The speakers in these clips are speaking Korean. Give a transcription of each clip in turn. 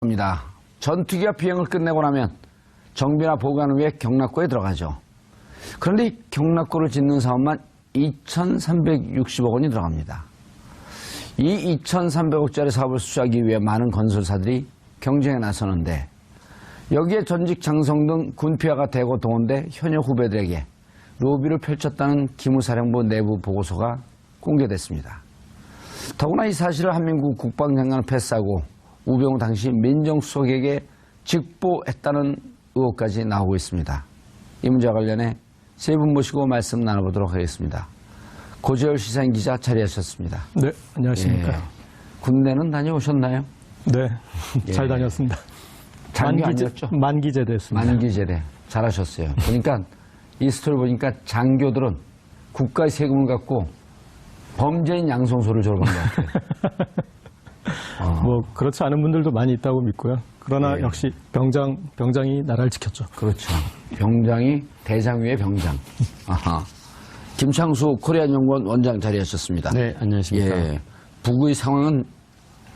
입니다. 전투기가 비행을 끝내고 나면 정비나 보관 후에 경락고에 들어가죠. 그런데 이 경락고를 짓는 사업만 2,360억 원이 들어갑니다. 이 2,300억짜리 사업을 수주하기 위해 많은 건설사들이 경쟁에 나서는데 여기에 전직 장성등 군피아가 대거 동원돼 현역 후배들에게 로비를 펼쳤다는 기무사령부 내부 보고서가 공개됐습니다. 더구나 이 사실을 한민국 국방장관을 패스하고 우병우 당시 민정수석에게 직보했다는 의혹까지 나오고 있습니다. 이 문제와 관련해 세 분 모시고 말씀 나눠보도록 하겠습니다. 고재열 시사인 기자 자리하셨습니다. 네, 안녕하십니까. 예, 군대는 다녀오셨나요? 네, 예. 잘 다녔습니다. 장교 아니었죠? 만기제대였습니다. 만기제대. 잘하셨어요. 그러니까 이 스토리 보니까 장교들은 국가의 세금을 갖고 범죄인 양성소를 졸업한 것 같아요. 뭐 그렇지 않은 분들도 많이 있다고 믿고요. 그러나 예. 역시 병장이 나라를 지켰죠. 그렇죠. 병장이 대장 위의 병장. 아하. 김창수 코리안연구원 원장 자리하셨습니다. 네, 안녕하십니까. 예. 북의 상황은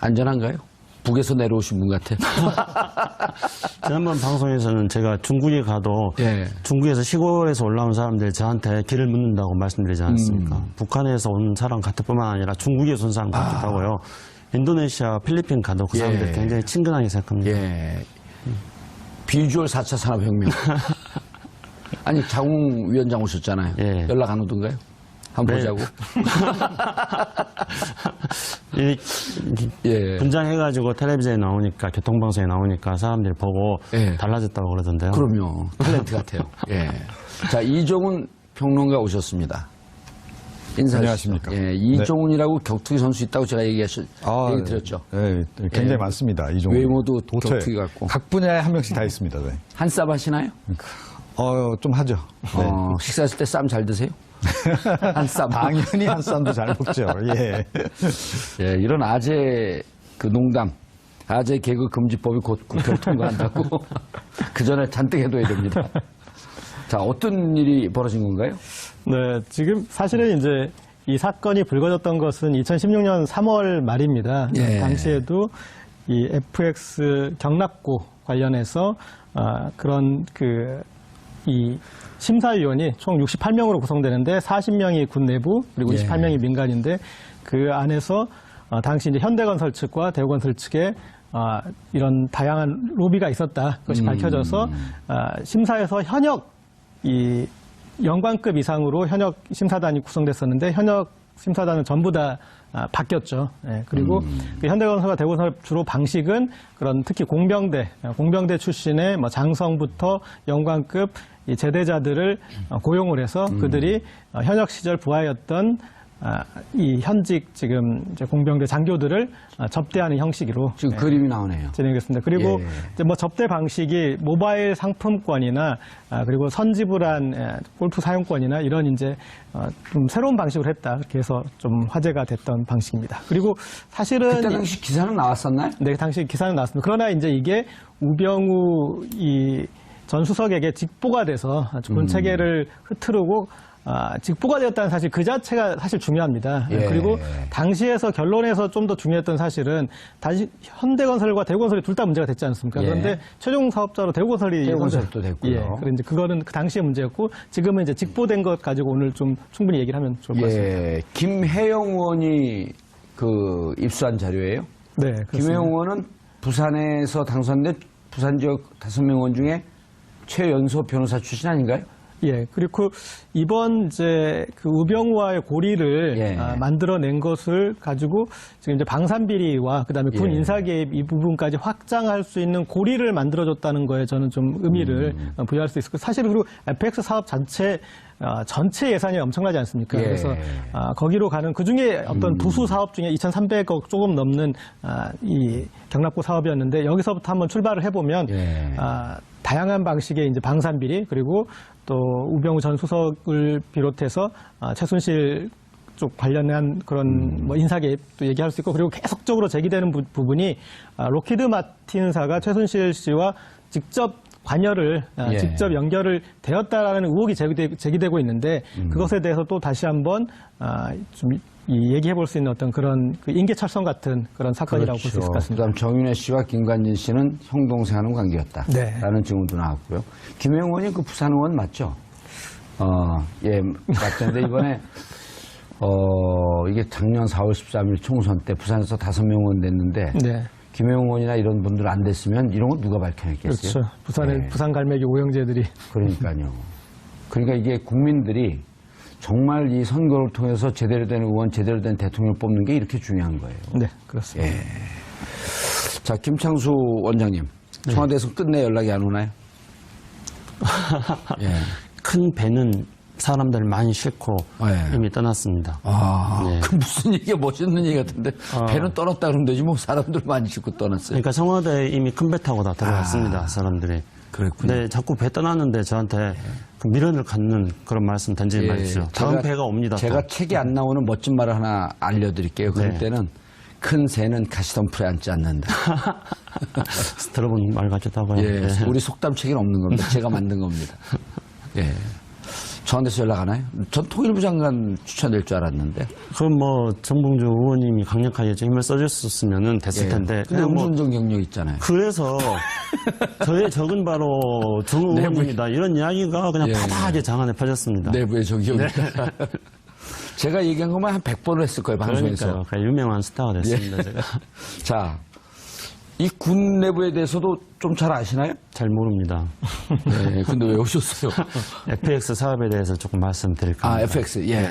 안전한가요? 북에서 내려오신 분 같아요. 지난번 방송에서는 제가 중국에 가도 예. 중국에서 시골에서 올라온 사람들 저한테 길을 묻는다고 말씀드리지 않았습니까? 북한에서 온 사람 같을 뿐만 아니라 중국에서 온 사람 같기도 하고요. 인도네시아, 필리핀 가도 그 사람들 예. 굉장히 친근하게 생각합니다. 예. 비주얼 4차 산업혁명. 아니, 자웅 위원장 오셨잖아요. 예. 연락 안 오던가요? 한번 네. 보자고. 예. 분장해가지고 텔레비전에 나오니까, 교통방송에 나오니까 사람들이 보고 예. 달라졌다고 그러던데요. 그럼요. 탤런트 같아요. 예. 자, 이종훈 평론가 오셨습니다. 인사하시죠. 안녕하십니까. 예, 이종훈이라고 격투기 선수 있다고 제가 얘기 드렸죠. 네, 굉장히 예. 많습니다. 이종훈. 외모도 도처에 격투기 같고. 각 분야에 한 명씩 다 있습니다. 네. 한쌈 하시나요? 좀 하죠. 네. 식사하실 때 쌈 잘 드세요? 한쌈. 당연히 한 쌈도 잘 먹죠. 예. 예, 이런 아재 그 농담, 아재 개그 금지법이 곧 국회를 통과한다고 그 전에 잔뜩 해둬야 됩니다. 자, 어떤 일이 벌어진 건가요? 네, 지금 사실은 이제 이 사건이 불거졌던 것은 2016년 3월 말입니다. 예. 당시에도 이 FX 경락고 관련해서 그런 이 심사위원이 총 68명으로 구성되는데 40명이 군 내부 그리고 예. 28명이 민간인데 그 안에서 당시 이제 현대건설 측과 대우건설 측에 이런 다양한 로비가 있었다. 그것이 밝혀져서 심사에서 현역 이 연관급 이상으로 현역 심사단이 구성됐었는데 현역 심사단은 전부 다 바뀌었죠. 예, 그리고 그 현대건설과 대우건설 주로 방식은 그런 특히 공병대 출신의 뭐 장성부터 연관급 이 제대자들을 고용을 해서 그들이 현역 시절 부하였던 이 현직 지금 이제 공병대 장교들을 접대하는 형식으로 지금 그림이 나오네요. 진행됐습니다. 그리고 예. 이제 뭐 접대 방식이 모바일 상품권이나 그리고 선지불안 골프 사용권이나 이런 이제 좀 새로운 방식으로 했다. 그렇게 해서 좀 화제가 됐던 방식입니다. 그리고 사실은 그때 당시 기사는 나왔었나요? 네, 당시 기사는 나왔습니다. 그러나 이제 이게 우병우 이 전 수석에게 직보가 돼서 군 체계를 흐트르고 직보가 되었다는 사실 그 자체가 사실 중요합니다. 예. 그리고 당시에서 결론에서 좀 더 중요했던 사실은 다시 현대건설과 대우건설이 둘 다 문제가 됐지 않습니까? 예. 그런데 최종 사업자로 대우건설이 대우건설도 됐고요. 예. 그런데 그거는 그 당시의 문제였고 지금은 이제 직보된 것 가지고 오늘 좀 충분히 얘기를 하면 좋을 것 같습니다. 예. 김혜영 의원이 그 입수한 자료예요. 네, 그렇습니다. 김혜영 의원은 부산에서 당선된 부산 지역 5명 의원 중에 최연소 변호사 출신 아닌가요? 예, 그리고 이번 이제 그 우병우와의 고리를 예. 만들어낸 것을 가지고 지금 이제 방산비리와 그다음에 군 예. 인사개입 이 부분까지 확장할 수 있는 고리를 만들어줬다는 거에 저는 좀 의미를 부여할 수 있을 것. 사실 그리고 FX 사업 전체 예산이 엄청나지 않습니까? 예. 그래서 거기로 가는 그 중에 어떤 부수 사업 중에 2,300억 조금 넘는 이 경락고 사업이었는데 여기서부터 한번 출발을 해보면 예. 다양한 방식의 이제 방산비리 그리고 또 우병우 전 수석을 비롯해서 최순실 쪽 관련한 그런 뭐 인사개입도 얘기할 수 있고 그리고 계속적으로 제기되는 부분이 록히드 마틴사가 최순실 씨와 직접 관여를 예. 직접 연결을 되었다라는 의혹이 제기되고 있는데 그것에 대해서 또 다시 한번 좀 얘기해 볼 수 있는 어떤 그런 그 인계철선 같은 그런 사건이라고 볼 수 있을 것 같습니다. 그다음 정윤회 씨와 김관진 씨는 형 동생하는 관계였다. 네. 라는 증언도 나왔고요. 김혜영 의원이 그 부산 의원 맞죠? 예, 맞던데 이번에 이게 작년 4월 13일 총선 때 부산에서 5명 의원 됐는데 네. 김혜영 의원이나 이런 분들 안 됐으면 이런 건 누가 밝혀냈겠어요? 그렇죠. 부산의 네. 부산 갈매기 오영재들이 그러니까요. 그러니까 이게 국민들이 정말 이 선거를 통해서 제대로 된 의원, 제대로 된 대통령 뽑는 게 이렇게 중요한 거예요. 네, 그렇습니다. 예. 자, 김창수 원장님. 청와대에서 끝내 연락이 안 오나요? 예. 큰 배는 사람들 많이 싣고 네. 이미 떠났습니다. 네. 그 무슨 얘기가 멋있는 얘기 같은데 배는 떠났다 그러면 되지 뭐 사람들 많이 싣고 떠났어요. 그러니까 청와대에 이미 큰 배 타고 다 들어갔습니다. 사람들이. 그랬군요. 근데 자꾸 배 떠났는데 저한테 그 미련을 갖는 그런 말씀 던지지 마십시오. 다음 배가 옵니다. 제가 또. 책에 안 나오는 멋진 말을 하나 알려드릴게요. 그럴 네. 때는 큰 새는 가시덤불에 앉지 않는다. 들어본 말 같기도 하고요. 예, 네. 우리 속담 책에는 없는 겁니다. 제가 만든 겁니다. 예. 저한테서 연락 안 와요? 전 통일부 장관 추천될 줄 알았는데. 그럼 뭐 정봉주 의원님이 강력하게 좀 힘을 써줬었으면 됐을 예. 텐데. 근데 그냥 뭐 음주운전 경력 있잖아요. 그래서 저의 적은 바로 정 의원입니다. 이런 이야기가 그냥 예. 파다하게 장안에 퍼졌습니다. 내부의 적용이다. 제가 얘기한 것만 한 100번을 했을 거예요, 방송에서. 그러니까요. 그냥 유명한 스타가 됐습니다. 제가. 자, 이 군 내부에 대해서도 좀 잘 아시나요? 잘 모릅니다. 네, 근데 왜 오셨어요? FX 사업에 대해서 조금 말씀드릴까 합니다. FX, 예.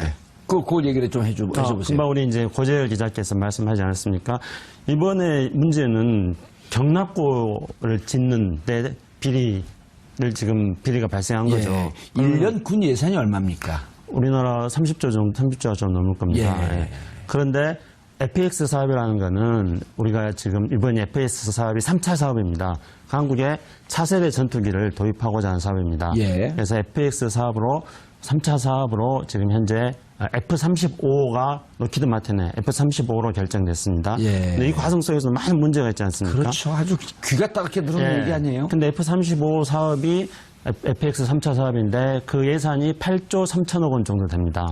그 얘기를 좀 해줘보세요. 금방 우리 이제 고재열 기자께서 말씀하지 않았습니까? 이번에 문제는 경납고를 짓는 데 비리가 발생한 거죠. 예. 1년 군 예산이 얼마입니까? 우리나라 30조가 좀 넘을 겁니다. 예. 예. 그런데 FX 사업이라는 거는 우리가 지금 이번 FX 사업이 3차 사업입니다. 한국에 차세대 전투기를 도입하고자 하는 사업입니다. 예. 그래서 FX 사업으로 3차 사업으로 지금 현재 F-35가 로키드 마틴의 F-35로 결정됐습니다. 예. 근데 이 과정 속에서 많은 문제가 있지 않습니까? 그렇죠. 아주 귀가 따갑게 들어오는 얘기 아니에요? 근데 F-35 사업이 FX 3차 사업인데 그 예산이 8조 3천억 원 정도 됩니다.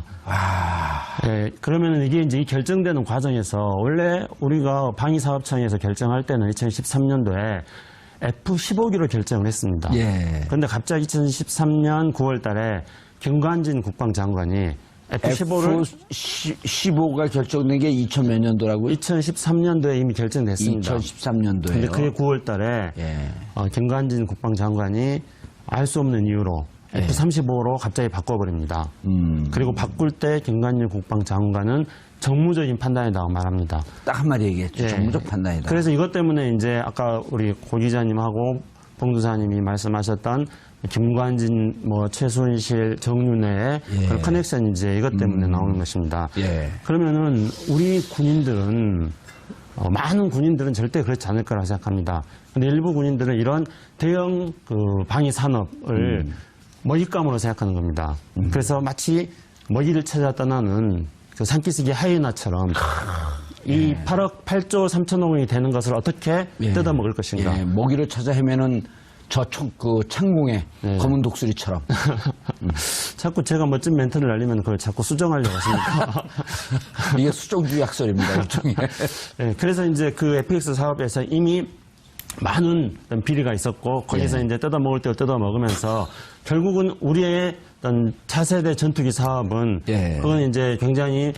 예, 그러면 이게 이제 이 결정되는 과정에서 원래 우리가 방위사업청에서 결정할 때는 2013년도에 F-15기로 결정을 했습니다. 예. 그런데 갑자기 2013년 9월 달에 김관진 국방장관이 F-15를 F-15가 결정된 게 2000 몇 년도라고요? 2013년도에 이미 결정됐습니다. 2013년도에요. 근데 그게 9월 달에 예. 김관진 국방장관이 알 수 없는 이유로 F-35로 갑자기 바꿔버립니다. 그리고 바꿀 때 김관진 국방장관은 정무적인 판단이라고 말합니다. 딱 한마디 얘기했죠. 예. 정무적 판단이다. 그래서 이것 때문에 이제 아까 우리 고 기자님하고 봉두사님이 말씀하셨던 김관진, 최순실, 정윤회의 예. 그런 커넥션이 이제 이것 때문에 나오는 것입니다. 예. 그러면은 우리 군인들은 많은 군인들은 절대 그렇지 않을 거라고 생각합니다. 근데 일부 군인들은 이런 대형 그 방위 산업을 먹잇감으로 생각하는 겁니다. 그래서 마치 먹이를 찾아 떠나는 그 산기슭의 하이에나처럼 이 8조 3천억 원이 되는 것을 어떻게 뜯어먹을 것인가. 예. 모기를 찾아 헤매는 창공의 검은 독수리처럼. 자꾸 제가 멋진 멘트를 날리면 그걸 자꾸 수정하려고 하십니까? 이게 수정주의 학설입니다. 일종의. 네, 그래서 이제 그 FX 사업에서 이미 많은 어떤 비리가 있었고 거기서 이제 뜯어먹을 때 뜯어먹으면서 결국은 우리의 어떤 차세대 전투기 사업은 그건 이제 굉장히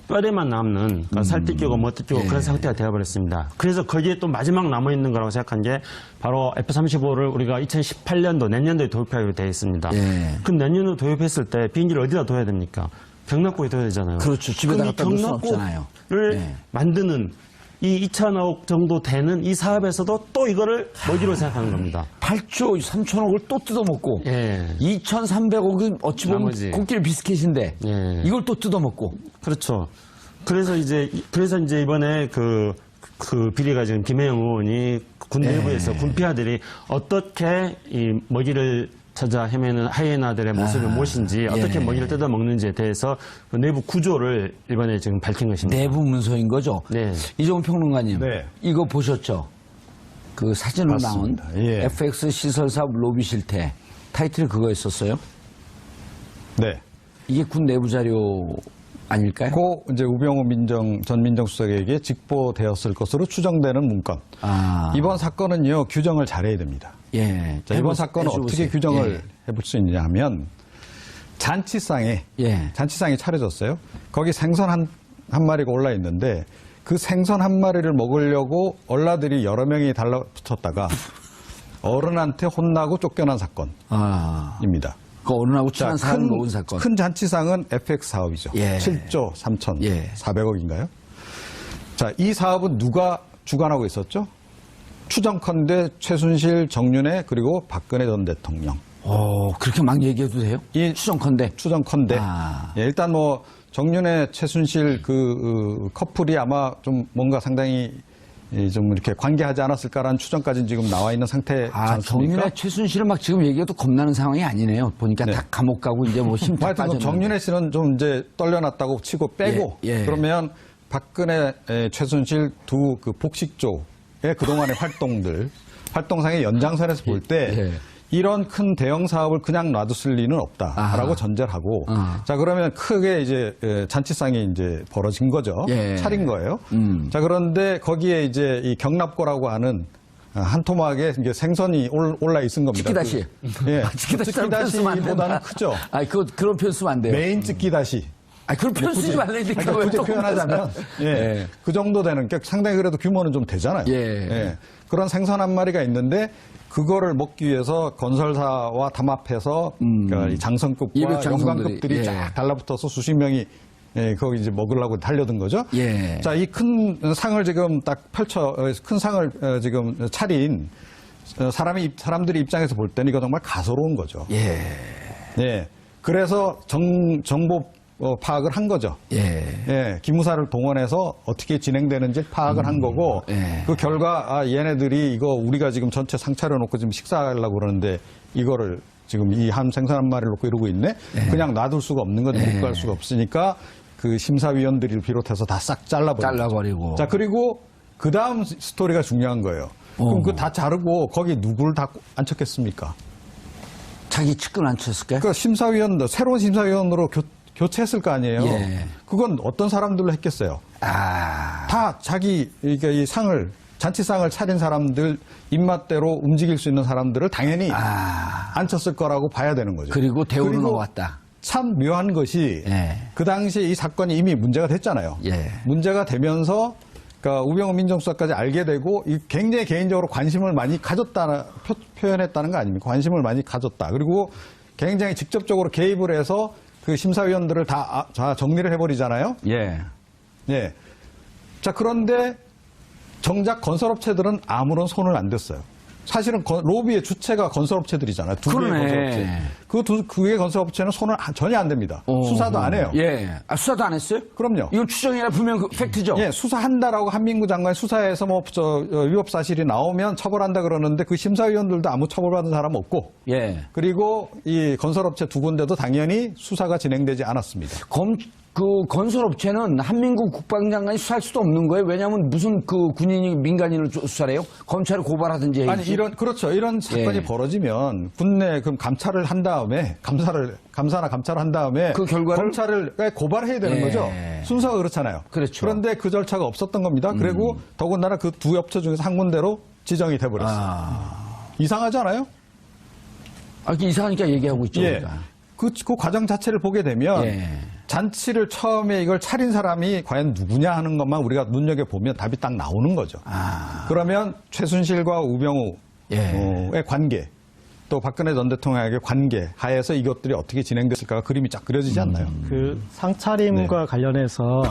뼈대만 남는 그러니까 살 뜯기고 못 뜯기고 그런 상태가 되어버렸습니다. 그래서 거기에 또 마지막 남아있는 거라고 생각한 게 바로 F-35를 우리가 2018년도 내년도에 도입하기로 되어 있습니다. 그럼 내년도 도입했을 때 비행기를 어디다 둬야 됩니까? 경납고에 둬야 되잖아요. 그렇죠. 집에다 갖다 놓을 수는 없잖아요. 경납고를 만드는 이 2천억 정도 되는 이 사업에서도 또 이거를 먹이로 생각하는 겁니다. 8조 3천억을 또 뜯어먹고 2,300억은 어찌 보면 나머지. 코끼리 비스켓인데 이걸 또 뜯어먹고. 그렇죠. 그래서 이제 이번에 그 비리가 지금 김혜영 의원이 군 내부에서 군피아들이 어떻게 이 먹이를 찾아 헤매는 하이에나들의 모습이 무엇인지 어떻게 먹이를 뜯어먹는지에 대해서 그 내부 구조를 이번에 지금 밝힌 것입니다. 내부 문서인 거죠? 네. 이종훈 평론가님. 네. 이거 보셨죠? 그 사진으로 나온 맞습니다. 예. FX 시설사업 로비 실태. 타이틀이 그거였었어요? 네. 이게 군 내부 자료 아닐까요? 고 이제 우병우 전 민정수석에게 직보되었을 것으로 추정되는 문건. 이번 사건은요, 규정을 잘해야 됩니다. 예. 자, 이번 사건은 어떻게 해보세요. 규정을 예. 해볼 수 있느냐 하면 잔치상에 잔치상이 차려졌어요. 거기 생선 한 마리가 올라 있는데 그 생선 한 마리를 먹으려고 얼라들이 여러 명이 달라붙었다가 어른한테 혼나고 쫓겨난 사건입니다. 그 어른하고 친한 사람 모은 사건. 큰 잔치상은 FX 사업이죠. 예. 7조 3천 예. 400억인가요? 자, 이 사업은 누가 주관하고 있었죠? 추정컨대 최순실, 정윤회 그리고 박근혜 전 대통령. 그렇게 막 얘기해도 돼요? 이 추정컨대. 추정컨대. 예, 일단 뭐 정윤회, 최순실 그 커플이 아마 좀 뭔가 상당히 좀 이렇게 관계하지 않았을까라는 추정까지는 지금 나와 있는 상태지 않습니까? 정윤회, 최순실을 막 지금 얘기해도 겁나는 상황이 아니네요. 보니까 네. 다 감옥 가고 이제 뭐 심판 하여튼 빠졌는데. 정윤회 씨는 좀 이제 떨려놨다고 치고 빼고 예, 예. 그러면 박근혜, 최순실 두 그 복식조의 그동안의 활동상의 연장선에서 볼 때 예. 이런 큰 대형 사업을 그냥 놔뒀을 리는 없다라고 아하. 전제를 하고 아. 자, 그러면 크게 이제 잔치상이 이제 벌어진 거죠. 예. 차린 거예요. 자, 그런데 거기에 이제 이 경납고라고 하는 한 토막에 이제 생선이 올라 있은 겁니다. 치키다시. 예. 치키다시보다는 크죠. 그런 표현 쓰면 안 돼요. 메인 찌끼다시. 그런 표현 쓰지 말라니까. 그러니까 굳이 표현하자면 예, 그 정도 되는 게 상당히 그래도 규모는 좀 되잖아요. 예. 그런 생선 한 마리가 있는데 그거를 먹기 위해서 건설사와 담합해서 그러니까 이 장성급과 200 영광급들이 예. 쫙 달라붙어서 수십 명이 거기 이제 먹으려고 달려든 거죠. 예. 자, 이 큰 상을 지금 딱 큰 상을 지금 차린 사람들의 입장에서 볼 때는 이거 정말 가소로운 거죠. 예. 예. 그래서 정보 파악을 한 거죠. 예. 기무사를 동원해서 어떻게 진행되는지 파악을 한 거고, 예. 그 결과, 얘네들이 이거 우리가 지금 전체 상 차려놓고 지금 식사하려고 그러는데, 이거를 지금 이 한 생선 한 마리를 놓고 이러고 있네? 그냥 놔둘 수가 없는 거죠. 묵갈 수가 없으니까, 그 심사위원들을 비롯해서 다 싹 잘라버리고. 자, 그리고 그 다음 스토리가 중요한 거예요. 그럼 그 다 자르고, 거기 누구를 다 앉혔겠습니까? 자기 측근 안 쳤을까요? 그 심사위원도, 새로운 심사위원으로 교체했을 거 아니에요. 예. 그건 어떤 사람들로 했겠어요. 다 자기 이 상을 잔치상을 차린 사람들 입맛대로 움직일 수 있는 사람들을 당연히 앉혔을 거라고 봐야 되는 거죠. 그리고 대우를 그리고 놓았다. 참 묘한 것이 예. 그 당시에 이 사건이 이미 문제가 됐잖아요. 예. 문제가 되면서 그러니까 우병우 민정수석까지 알게 되고 굉장히 개인적으로 관심을 많이 가졌다 표현했다는 거 아닙니까? 관심을 많이 가졌다. 그리고 굉장히 직접적으로 개입을 해서 그 심사위원들을 다 정리를 해버리잖아요. 예. 예. 자, 그런데 정작 건설업체들은 아무런 손을 안 댔어요. 사실은 로비의 주체가 건설업체들이잖아요. 두 개의 그러네. 건설업체. 그 개의 건설업체는 손을 전혀 안 댑니다. 수사도 안 해요. 예. 수사도 안 했어요? 그럼요. 이건 추정이라 분명 그 팩트죠? 예, 수사한다라고 한민구 장관이 수사해서 위법 사실이 나오면 처벌한다 그러는데 그 심사위원들도 아무 처벌받은 사람 없고. 예. 그리고 이 건설업체 두 군데도 당연히 수사가 진행되지 않았습니다. 그 건설업체는 한민국 국방장관이 수사할 수도 없는 거예요. 왜냐하면 무슨 그 군인이 민간인을 수사를 해요? 검찰을 고발하든지 해야지. 아니, 그렇죠. 이런 사건이 예. 벌어지면 군내 그럼 감찰을 한 다음에 감사나 감찰을 한 다음에 그 결과를 검찰을 고발해야 되는 예. 거죠. 순서가 그렇잖아요. 그렇죠. 그런데 그 절차가 없었던 겁니다. 그리고 더군다나 그 두 업체 중에서 한 군데로 지정이 돼 버렸어요. 이상하지 않아요? 이상하니까 얘기하고 있죠. 예. 우리가. 그 과정 자체를 보게 되면 예. 잔치를 처음에 이걸 차린 사람이 과연 누구냐 하는 것만 우리가 눈여겨보면 답이 딱 나오는 거죠. 그러면 최순실과 우병우의 관계, 또 박근혜 전 대통령에게 관계 하에서 이것들이 어떻게 진행됐을까가 그림이 쫙 그려지지 않나요? 그 상차림과 관련해서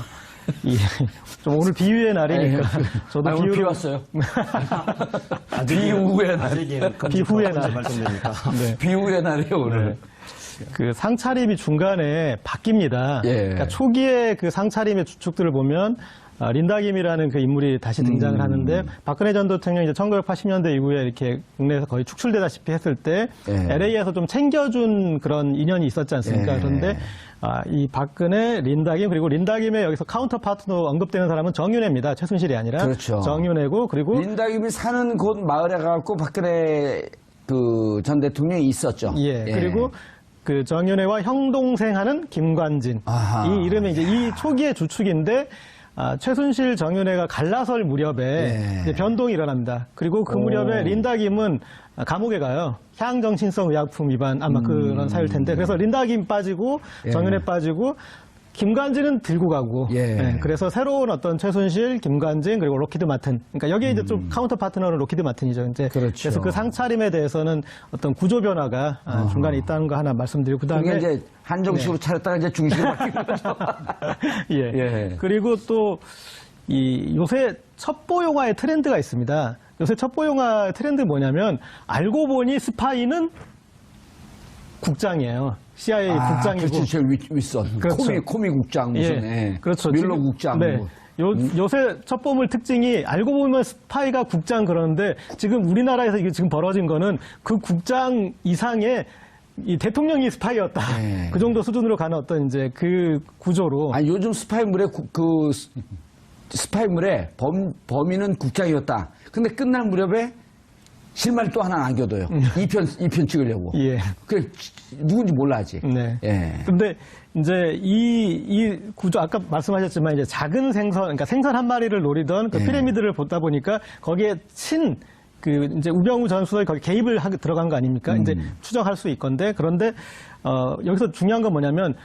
좀 오늘 비유의 날이니까 저도 오늘 비 왔어요. 비후의 날. 비후의 날. 말씀드리니까. 비후의 날이에요, 오늘. 그 상차림이 중간에 바뀝니다. 예. 그러니까 초기에 그 상차림의 주축들을 보면 린다김이라는 그 인물이 다시 등장을 하는데 박근혜 전 대통령이 이제 1980년대 이후에 이렇게 국내에서 거의 축출되다시피 했을 때 예. LA에서 좀 챙겨준 그런 인연이 있었지 않습니까? 예. 그런데 이 박근혜, 린다김 그리고 린다김의 여기서 카운터 파트너 언급되는 사람은 정윤회입니다. 최순실이 아니라 그렇죠. 정윤회고 그리고 린다김이 사는 곳 마을에 가갖고 박근혜 그 전 대통령이 있었죠. 예. 그리고 그 정윤회와 형동생 하는 김관진. 아하. 이 이름이 이제 이 초기의 주축인데, 최순실 정윤회가 갈라설 무렵에 예. 이제 변동이 일어납니다. 그리고 그 무렵에 린다 김은 감옥에 가요. 향정신성 의약품 위반 아마 그런 사유일 텐데. 그래서 린다 김 빠지고 예. 정윤회 빠지고 김관진은 들고 가고. 예. 네, 그래서 새로운 어떤 최순실, 김관진 그리고 로키드 마튼. 그러니까 여기에 이제 좀 카운터 파트너는 로키드 마튼이죠. 이제 그렇죠. 그래서 그 상차림에 대해서는 어떤 구조 변화가 중간에 있다는 거 하나 말씀드리고 그다음에 그게 이제 한정식으로 차렸다가 이제 중식으로 바뀐 거죠. 예. 예. 그리고 또 이 요새 첩보 영화의 트렌드가 있습니다. 요새 첩보 영화 트렌드 뭐냐면 알고 보니 스파이는 국장이에요. CIA 국장이고. 그렇죠. 제일 윗선. 그렇죠. 코미 국장 무슨. 예. 그렇죠. 밀러 지금, 국장. 네. 뭐. 요새 첩보물 특징이 알고 보면 스파이가 국장 그러는데 지금 우리나라에서 이게 지금 벌어진 거는 그 국장 이상의 이 대통령이 스파이였다. 네. 그 정도 수준으로 가는 어떤 이제 그 구조로. 아니 요즘 스파이물에 스파이물에 범인은 국장이었다. 근데 끝날 무렵에 실마리 또 하나 남겨둬요. 2편 찍으려고. 예. 그 누군지 몰라 아직. 네. 예. 근데 이제 이 구조 아까 말씀하셨지만 이제 작은 생선 그러니까 생선 한 마리를 노리던 그 예. 피라미드를 보다 보니까 거기에 그 이제 우병우 전 수석이 거기 개입을 들어간 거 아닙니까? 이제 추정할 수 있건데 그런데 여기서 중요한 건 뭐냐면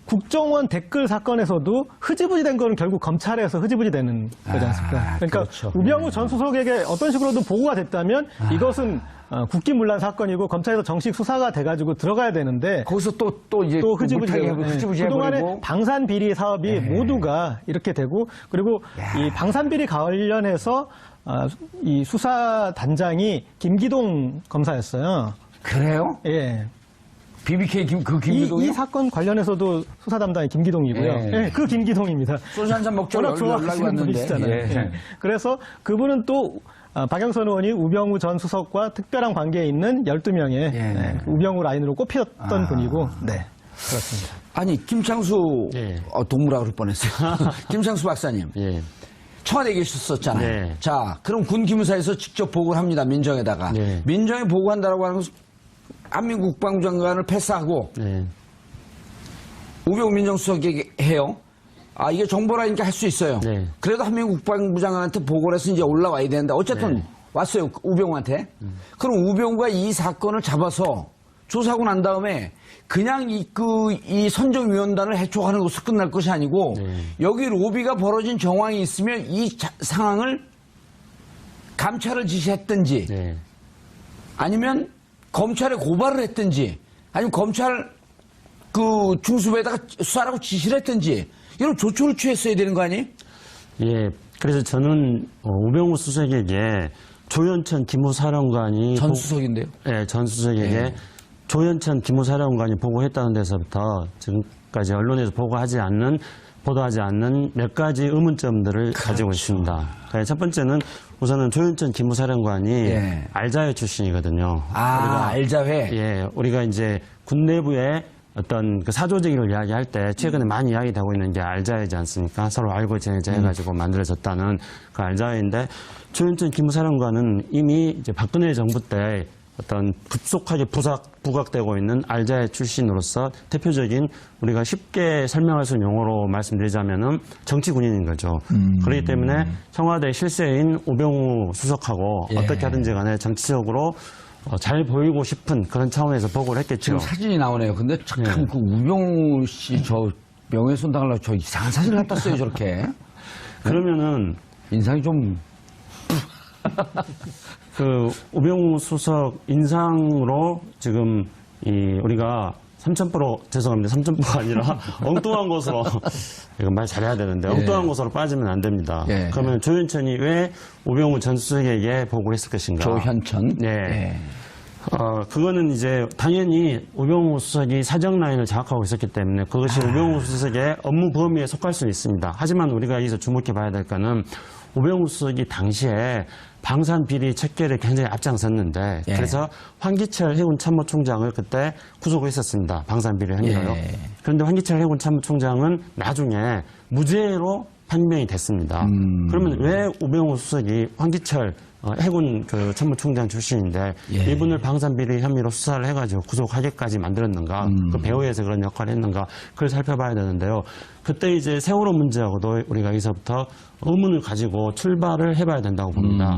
국정원 댓글 사건에서도 흐지부지 된 거는 결국 검찰에서 흐지부지 되는 거지 않습니까? 그러니까 그렇죠. 우병우 전 수석에게 어떤 식으로든 보고가 됐다면 이것은 국기문란 사건이고 검찰에서 정식 수사가 돼가지고 들어가야 되는데 거기서 또 이제 또 흐지부지 그동안의 해버리고. 방산 비리 사업이 모두가 이렇게 되고 그리고 이 방산 비리 관련해서 이 수사 단장이 김기동 검사였어요. 그래요? 예. BBK 김기동이 이 사건 관련해서도 수사 담당이 김기동이고요. 예. 예, 그 김기동입니다. 소주 한잔 먹자고 워낙 좋아하시는 왔는데. 분이시잖아요. 예. 예. 그래서 그분은 또 박영선 의원이 우병우 전 수석과 특별한 관계에 있는 12명의 예. 우병우 라인으로 꼽혔던 분이고, 네. 그렇습니다. 아니 김창수 예. 동무라 그럴 뻔했어요. 김창수 박사님. 예. 청와대에 계셨었잖아요. 네. 자, 그럼 군 기무사에서 직접 보고를 합니다. 민정에다가. 네. 민정에 보고한다라고 하는 것은 한민국 국방부 장관을 패스하고 네. 우병우 민정수석에게 해요. 이게 정보라니까 할 수 있어요. 네. 그래도 한민국 국방부 장관한테 보고를 해서 이제 올라와야 되는데 어쨌든 왔어요. 우병우한테. 그럼 우병우가 이 사건을 잡아서 조사하고 난 다음에 그냥 이 선정위원단을 해촉하는 것으로 끝날 것이 아니고 여기 로비가 벌어진 정황이 있으면 이 상황을 감찰을 지시했든지 네. 아니면 검찰에 고발을 했든지 아니면 검찰 그 중수부에다가 수사라고 지시를 했든지 이런 조처를 취했어야 되는 거 아니에요? 예. 그래서 저는 우병우 수석에게 조현천 기무사령관이 전 수석인데요. 예, 전 수석에게 예. 조현천 기무사령관이 보고했다는 데서부터 지금까지 언론에서 보도하지 않는 몇 가지 의문점들을 가지고 있습니다. 그러니까 첫 번째는 우선은 조현천 기무사령관이 예. 알자회 출신이거든요. 알자회. 예, 우리가 이제 군 내부에 어떤 그 사조직을 이야기할 때 최근에 많이 이야기되고 있는 게 알자회지 않습니까? 서로 알고 지내자 해가지고 만들어졌다는 그 알자회인데 조현천 기무사령관은 이미 이제 박근혜 정부 때 어떤 급속하게 부각되고 있는 알자회 출신으로서 대표적인 우리가 쉽게 설명할 수 있는 용어로 말씀드리자면은 정치 군인인 거죠. 그렇기 때문에 청와대 실세인 우병우 수석하고 예. 어떻게 하든지 간에 정치적으로 잘 보이고 싶은 그런 차원에서 보고를 했겠죠. 지금 사진이 나오네요. 근데 참 그 우병우 씨 저 명예훼손 당하려고 저 이상한 사진을 갖다 써요 저렇게. 그러면은 인상이 좀 그 우병우 수석 인상으로 지금 우리가 3,000% 죄송합니다. 3,000%가 아니라 엉뚱한 곳으로 이거 말 잘해야 되는데 엉뚱한 곳으로 빠지면 안 됩니다. 예. 그러면 조현천이 왜 우병우 전 수석에게 보고했을 것인가? 조현천. 네. 예. 그거는 이제 당연히 우병우 수석이 사정 라인을 장악하고 있었기 때문에 그것이 우병우 수석의 업무 범위에 속할 수 있습니다. 하지만 우리가 여기서 주목해 봐야 될 거는 우병우 수석이 당시에 방산 비리 체결에 굉장히 앞장섰는데 예. 그래서 황기철 해군 참모총장을 그때 구속을 했었습니다. 방산 비리 혐의로요. 예. 그런데 황기철 해군 참모총장은 나중에 무죄로 판명이 됐습니다. 그러면 왜 우병우 수석이 황기철 해군 그 참모총장 출신인데 예. 이분을 방산비리 혐의로 수사를 해가지고 구속하게까지 만들었는가, 그 배후에서 그런 역할을 했는가, 그걸 살펴봐야 되는데요. 그때 이제 세월호 문제하고도 우리가 여기서부터 의문을 가지고 출발을 해봐야 된다고 봅니다.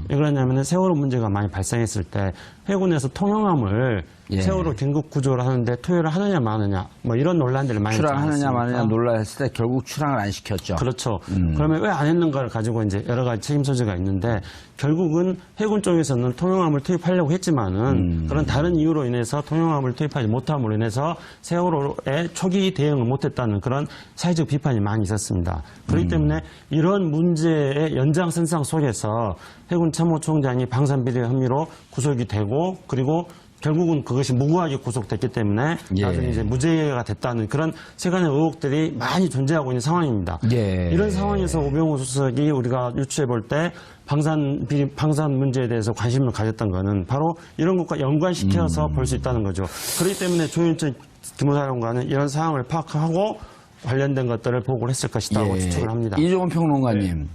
왜 그러냐면 세월호 문제가 많이 발생했을 때 해군에서 통영함을 예. 세월호 긴급 구조를 하는데 투여를 하느냐 마느냐 뭐 이런 논란들을 많이 출항하느냐 있지 않았습니까? 마느냐 논란했을 때 결국 출항을 안 시켰죠. 그렇죠. 그러면 왜 안 했는가를 가지고 이제 여러 가지 책임 소재가 있는데 결국은 해군 쪽에서는 통영함을 투입하려고 했지만은 그런 다른 이유로 인해서 통영함을 투입하지 못함으로 인해서 세월호에 초기 대응을 못했다는 그런 사회적 비판이 많이 있었습니다. 그렇기 때문에 이런 문제의 연장선상 속에서 해군 참모총장이 방산비리 혐의로 구속이 되고 그리고 결국은 그것이 무고하게 구속됐기 때문에 예. 나중에 이제 무죄가 됐다는 그런 세간의 의혹들이 많이 존재하고 있는 상황입니다. 예. 이런 상황에서 우병우 수석이 우리가 유추해 볼 때 방산 문제에 대해서 관심을 가졌던 거는 바로 이런 것과 연관시켜서 볼 수 있다는 거죠. 그렇기 때문에 조윤천 기무사령관은 이런 상황을 파악하고 관련된 것들을 보고를 했을 것이라고 예. 추측을 합니다. 이종원 평론가님,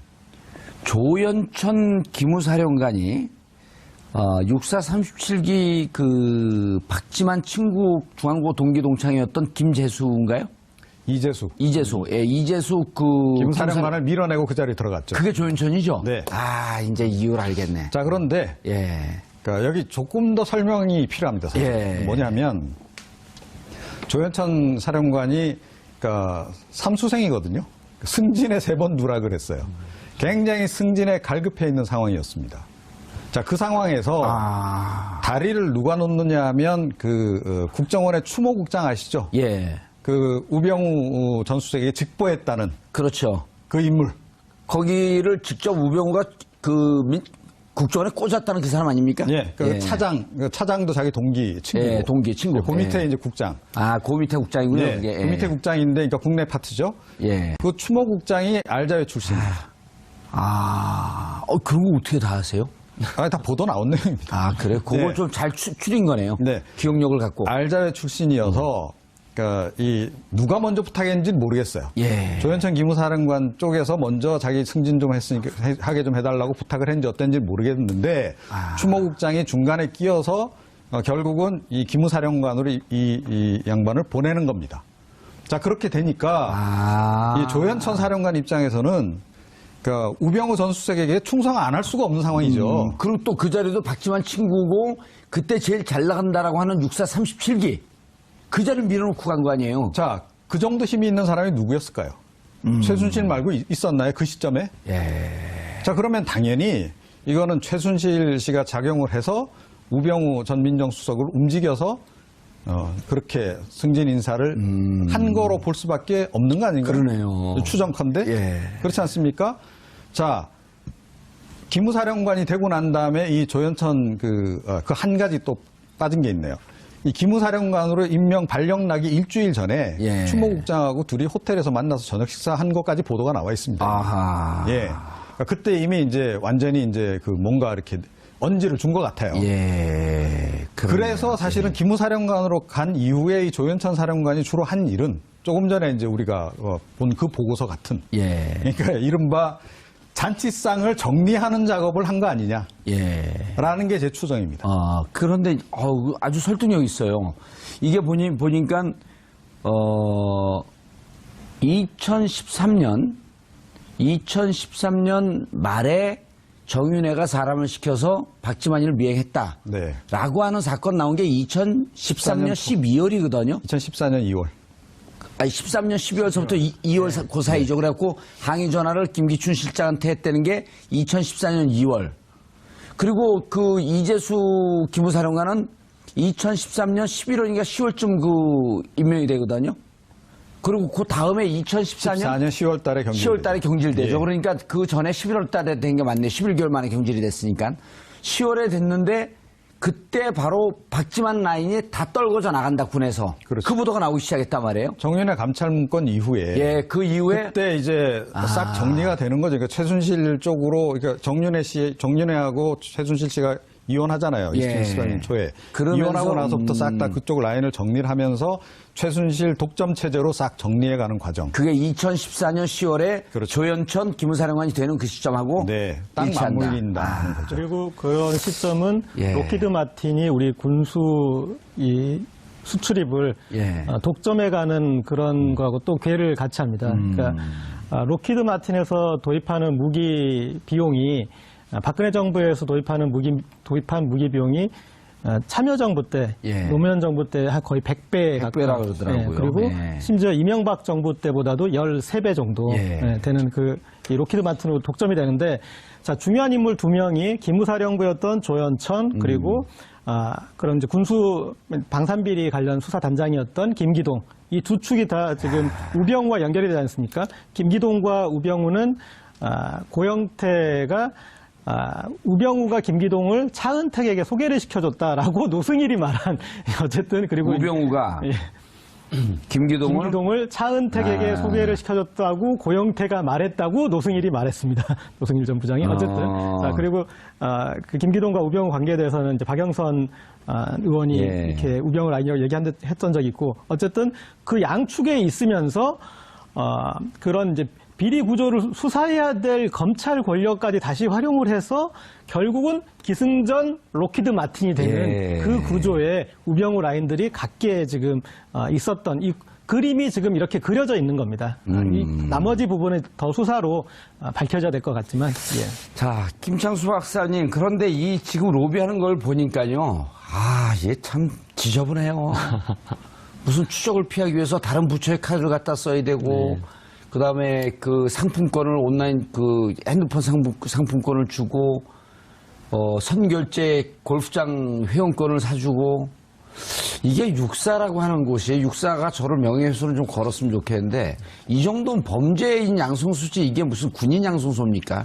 조연천 기무사령관이 육사 37기 그 박지만 친구 중앙고 동기 동창이었던 김재수인가요? 이재수. 이재수. 예, 이재수 그 김사령관을 밀어내고 그 자리에 들어갔죠. 그게 조연천이죠? 네. 아, 이제 이유를 알겠네. 자, 그런데 예. 그러니까 여기 조금 더 설명이 필요합니다. 사실. 예. 뭐냐면 조연천 사령관이 그러니까 삼수생이거든요. 승진에 3번 누락을 했어요. 굉장히 승진에 갈급해 있는 상황이었습니다. 자, 그 상황에서 다리를 누가 놓느냐 하면 그 국정원의 추모국장 아시죠? 예. 그 우병우 전 수석에게 직보했다는 그렇죠. 그 인물. 거기를 직접 우병우가 국정원에 꽂았다는 그 사람 아닙니까? 예. 그 차장도 자기 동기 친구고. 예, 동기 친구. 그 밑에 예. 이제 국장. 아, 그 밑에 국장이군요. 예. 그게. 그 밑에 국장인데 그러니까 국내 파트죠. 예. 그 추모국장이 알자회 출신입니다. 그런 거 어떻게 다 아세요? 다 보도 나온 내용입니다. 아, 그래? 그걸 네. 좀 잘 추린 거네요. 네. 기억력을 갖고. 알자회 출신이어서 그러니까 이 누가 먼저 부탁했는지는 모르겠어요. 예. 조연천 기무사령관 쪽에서 먼저 자기 승진 좀 했으니까 하게 좀 해달라고 부탁을 했는지 어땠는지 모르겠는데 추모국장이 중간에 끼어서 결국은 이 기무사령관으로 이 양반을 보내는 겁니다. 자, 그렇게 되니까 이 조연천 사령관 입장에서는 그러니까 우병우 전 수석에게 충성 안 할 수가 없는 상황이죠. 그리고 또 그 자리도 박지만 친구고 그때 제일 잘 나간다라고 하는 육사 37기 그 자리를 밀어놓고 간 거 아니에요? 자, 그 정도 힘이 있는 사람이 누구였을까요? 최순실 말고 있었나요? 그 시점에? 예. 자, 그러면 당연히 이거는 최순실 씨가 작용을 해서 우병우 전 민정수석을 움직여서 그렇게 승진 인사를 한 거로 볼 수밖에 없는 거 아닌가요? 그러네요. 추정컨대? 예. 그렇지 않습니까? 자, 기무사령관이 되고 난 다음에 이 조연천 그 한 가지 또 빠진 게 있네요. 이 기무사령관으로 임명 발령 나기 일주일 전에 예. 추모국장하고 둘이 호텔에서 만나서 저녁 식사한 것까지 보도가 나와 있습니다. 아하. 예. 그러니까 그때 이미 이제 완전히 이제 그 뭔가 이렇게 언지를 준 것 같아요. 예. 그래서 사실은 기무사령관으로 간 이후에 이 조연천 사령관이 주로 한 일은 조금 전에 이제 우리가 본 그 보고서 같은. 예. 그러니까 이른바 잔치상을 정리하는 작업을 한 거 아니냐. 예. 라는 게 제 추정입니다. 그런데 아주 설득력 있어요. 이게 보니까 2013년 말에 정윤회가 사람을 시켜서 박지만이를 미행했다. 네. 라고 하는 사건 나온 게 2013년 12월이거든요. 2014년 2월. 아니, 13년 12월서부터 2월 그 사이죠. 그래갖고 항의 전화를 김기춘 실장한테 했다는 게 2014년 2월. 그리고 그 이재수 기무사령관은 2013년 11월인가 10월쯤 그 임명이 되거든요. 그리고 그 다음에 2014년 10월 달에 경질. 10월 달에 경질되죠. 예. 그러니까 그 전에 11월 달에 된 게 맞네. 11개월 만에 경질이 됐으니까. 10월에 됐는데 그때 바로 박지만 라인이 다 떨궈져 나간다, 군에서. 그렇죠. 그 보도가 나오기 시작했단 말이에요. 정윤회 감찰 문건 이후에. 예, 그 이후에. 그때 이제 싹 정리가 되는 거죠. 그러니까 최순실 쪽으로, 그러니까 정윤회하고 최순실 씨가 이혼하잖아요. 예. 2014년 초에. 그러면서, 이혼하고 나서부터 싹 다 그쪽 라인을 정리를 하면서 최순실 독점 체제로 싹 정리해가는 과정. 그게 2014년 10월에 그렇죠. 조현천 기무사령관이 되는 그 시점하고 네, 딱 일치한다. 맞물린다는 거죠. 그리고 그런 시점은 예. 로키드 마틴이 우리 군수 이 수출입을 예. 독점해가는 그런 거하고 또 궤를 같이 합니다. 그러니까 로키드 마틴에서 도입하는 무기 비용이 박근혜 정부에서 도입한 무기 비용이 참여정부 때, 예. 노무현 정부 때 거의 100배 100배라고 그러더라고요. 그리고 예. 심지어 이명박 정부 때보다도 13배 정도 예. 되는 이 로키드 마틴으로 독점이 되는데, 자, 중요한 인물 2명이 기무사령부였던 조현천, 그리고 그런 이제 군수 방산비리 관련 수사 단장이었던 김기동, 이 두 축이 다 지금 우병우와 연결이 되지 않습니까? 김기동과 우병우는 고영태가 우병우가 김기동을 차은택에게 소개를 시켜줬다라고 노승일이 말한 어쨌든 그리고 우병우가 예. 김기동을 차은택에게 소개를 시켜줬다고 고영태가 말했다고 노승일이 말했습니다. 노승일 전 부장이 어쨌든 그리고 그 김기동과 우병우 관계에 대해서는 이제 박영선 의원이 예. 이렇게 우병우 라인이라고 했던 적이 있고 어쨌든 그 양축에 있으면서 그런 이제 비리 구조를 수사해야 될 검찰 권력까지 다시 활용을 해서 결국은 기승전 로키드 마틴이 되는 예. 그 구조에 우병우 라인들이 각계 지금 있었던 이 그림이 지금 이렇게 그려져 있는 겁니다. 이 나머지 부분은 더 수사로 밝혀져야 될 것 같지만 예. 자, 김창수 박사님, 그런데 이 지금 로비하는 걸 보니까요, 얘 참 지저분해요. 무슨 추적을 피하기 위해서 다른 부처의 카드를 갖다 써야 되고, 그 다음에 그 상품권을 온라인 그 핸드폰 상품권을 주고, 선결제 골프장 회원권을 사주고, 이게 육사라고 하는 곳이 육사가 저를 명예훼손을 좀 걸었으면 좋겠는데, 이 정도는 범죄인 양성수지 이게 무슨 군인 양성소입니까?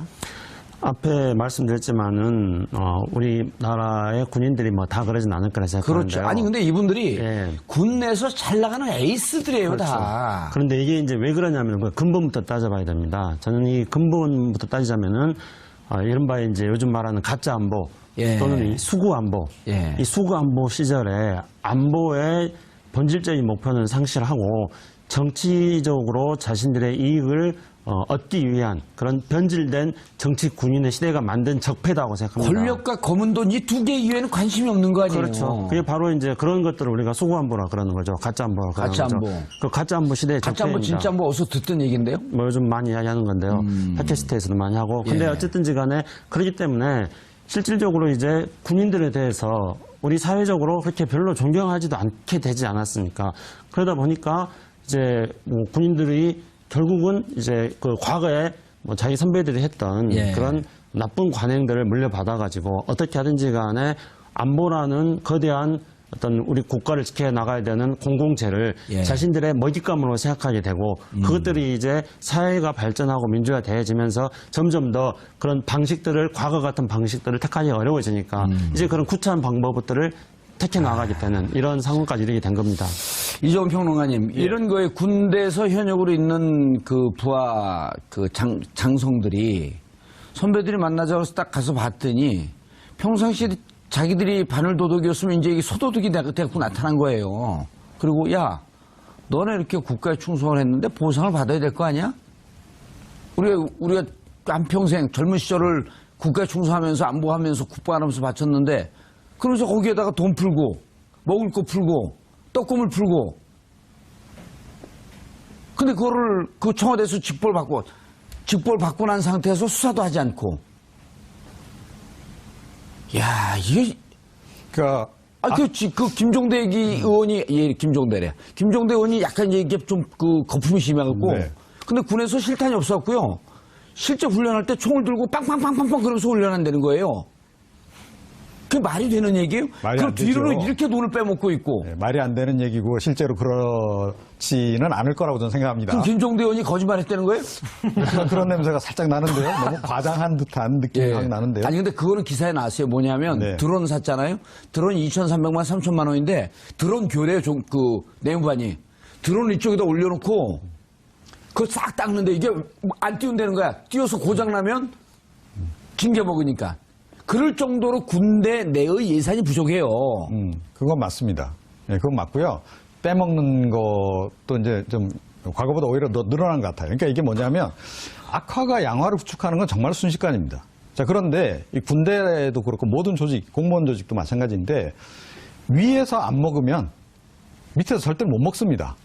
앞에 말씀드렸지만은 우리나라의 군인들이 뭐 다 그러진 않을 거라 생각하는데요. 그렇죠. 아니 근데 이분들이 예. 군 내에서 잘 나가는 에이스들이에요, 다. 그런데 이게 이제 왜 그러냐면 그 근본부터 따져봐야 됩니다. 저는 이 근본부터 따지자면은 이른바 이제 요즘 말하는 가짜 안보 예. 또는 이 수구 안보. 예. 이 수구 안보 시절에 안보의 본질적인 목표는 상실하고 정치적으로 자신들의 이익을 얻기 위한 그런 변질된 정치 군인의 시대가 만든 적폐다고 생각합니다. 권력과 검은 돈 이 두 개 이외에는 관심이 없는 거 아니에요? 그렇죠. 그게 바로 이제 그런 것들을 우리가 수구 안보라 그러는 거죠. 가짜 안보라 그러는 가짜 거죠. 안보. 그 가짜 안보 시대의 가짜 안보, 적폐입니다. 진짜 안보 어디서 듣던 얘기인데요? 뭐 요즘 많이 이야기하는 건데요. 팟캐스트에서도 많이 하고. 근데 예. 어쨌든지 간에 그렇기 때문에 실질적으로 이제 군인들에 대해서 우리 사회적으로 그렇게 별로 존경하지도 않게 되지 않았습니까? 그러다 보니까 이제 뭐 군인들이 결국은 이제 그 과거에 뭐 자기 선배들이 했던 예. 그런 나쁜 관행들을 물려받아가지고 어떻게 하든지 간에 안보라는 거대한 어떤 우리 국가를 지켜나가야 되는 공공체를 예. 자신들의 먹잇감으로 생각하게 되고 그것들이 이제 사회가 발전하고 민주화 되어지면서 점점 더 그런 방식들을 과거 같은 방식들을 택하기 어려워지니까 이제 그런 구차한 방법들을 택해 나가게 되는 이런 상황까지 이르게 된 겁니다. 이종훈 평론가님, 이런 거에 군대에서 현역으로 있는 그 부하 그 장성들이 선배들이 만나자고 해서 딱 가서 봤더니 평상시에 자기들이 바늘도둑이었으면 이제 이게 소도둑이 되고 나타난 거예요. 그리고 야, 너네 이렇게 국가에 충성을 했는데 보상을 받아야 될 거 아니야? 우리가 한평생 젊은 시절을 국가에 충성하면서 안보하면서 국방하면서 바쳤는데 그러면서 거기에다가 돈 풀고 먹을 거 풀고 떡고물 풀고 근데 그거를 그 청와대에서 직보를 받고 난 상태에서 수사도 하지 않고 야 이게 그러니까 그 김종대 의원이 김종대 의원이 약간 이게 좀 그 거품이 심해갖고 네. 근데 군에서 실탄이 없었고요 실제 훈련할 때 총을 들고 빵빵빵빵빵 그러면서 훈련한다는 거예요. 그게 말이 되는 얘기예요? 말이 그럼 안 뒤로는 되죠. 이렇게 돈을 빼먹고 있고. 네, 말이 안 되는 얘기고 실제로 그렇지는 않을 거라고 저는 생각합니다. 그럼 김종대 의원이 거짓말했다는 거예요? 그런 냄새가 살짝 나는데요. 너무 과장한 듯한 느낌이 확 나는데요. 아니 근데 그거는 기사에 나왔어요. 뭐냐면 네. 드론 샀잖아요. 드론 2,300만 3천만 원인데 드론 교대요. 그 내무반이 드론 이쪽에다 올려놓고 그거 싹 닦는데 이게 안 띄운다는 거야. 띄워서 고장 나면 징계 먹으니까. 그럴 정도로 군대 내의 예산이 부족해요. 그건 맞습니다. 예, 그건 맞고요. 빼먹는 것도 이제 좀 과거보다 오히려 더 늘어난 것 같아요. 그러니까 이게 뭐냐면 악화가 양화를 구축하는 건 정말 순식간입니다. 자, 그런데 이 군대도 그렇고 모든 조직, 공무원 조직도 마찬가지인데 위에서 안 먹으면 밑에서 절대 못 먹습니다.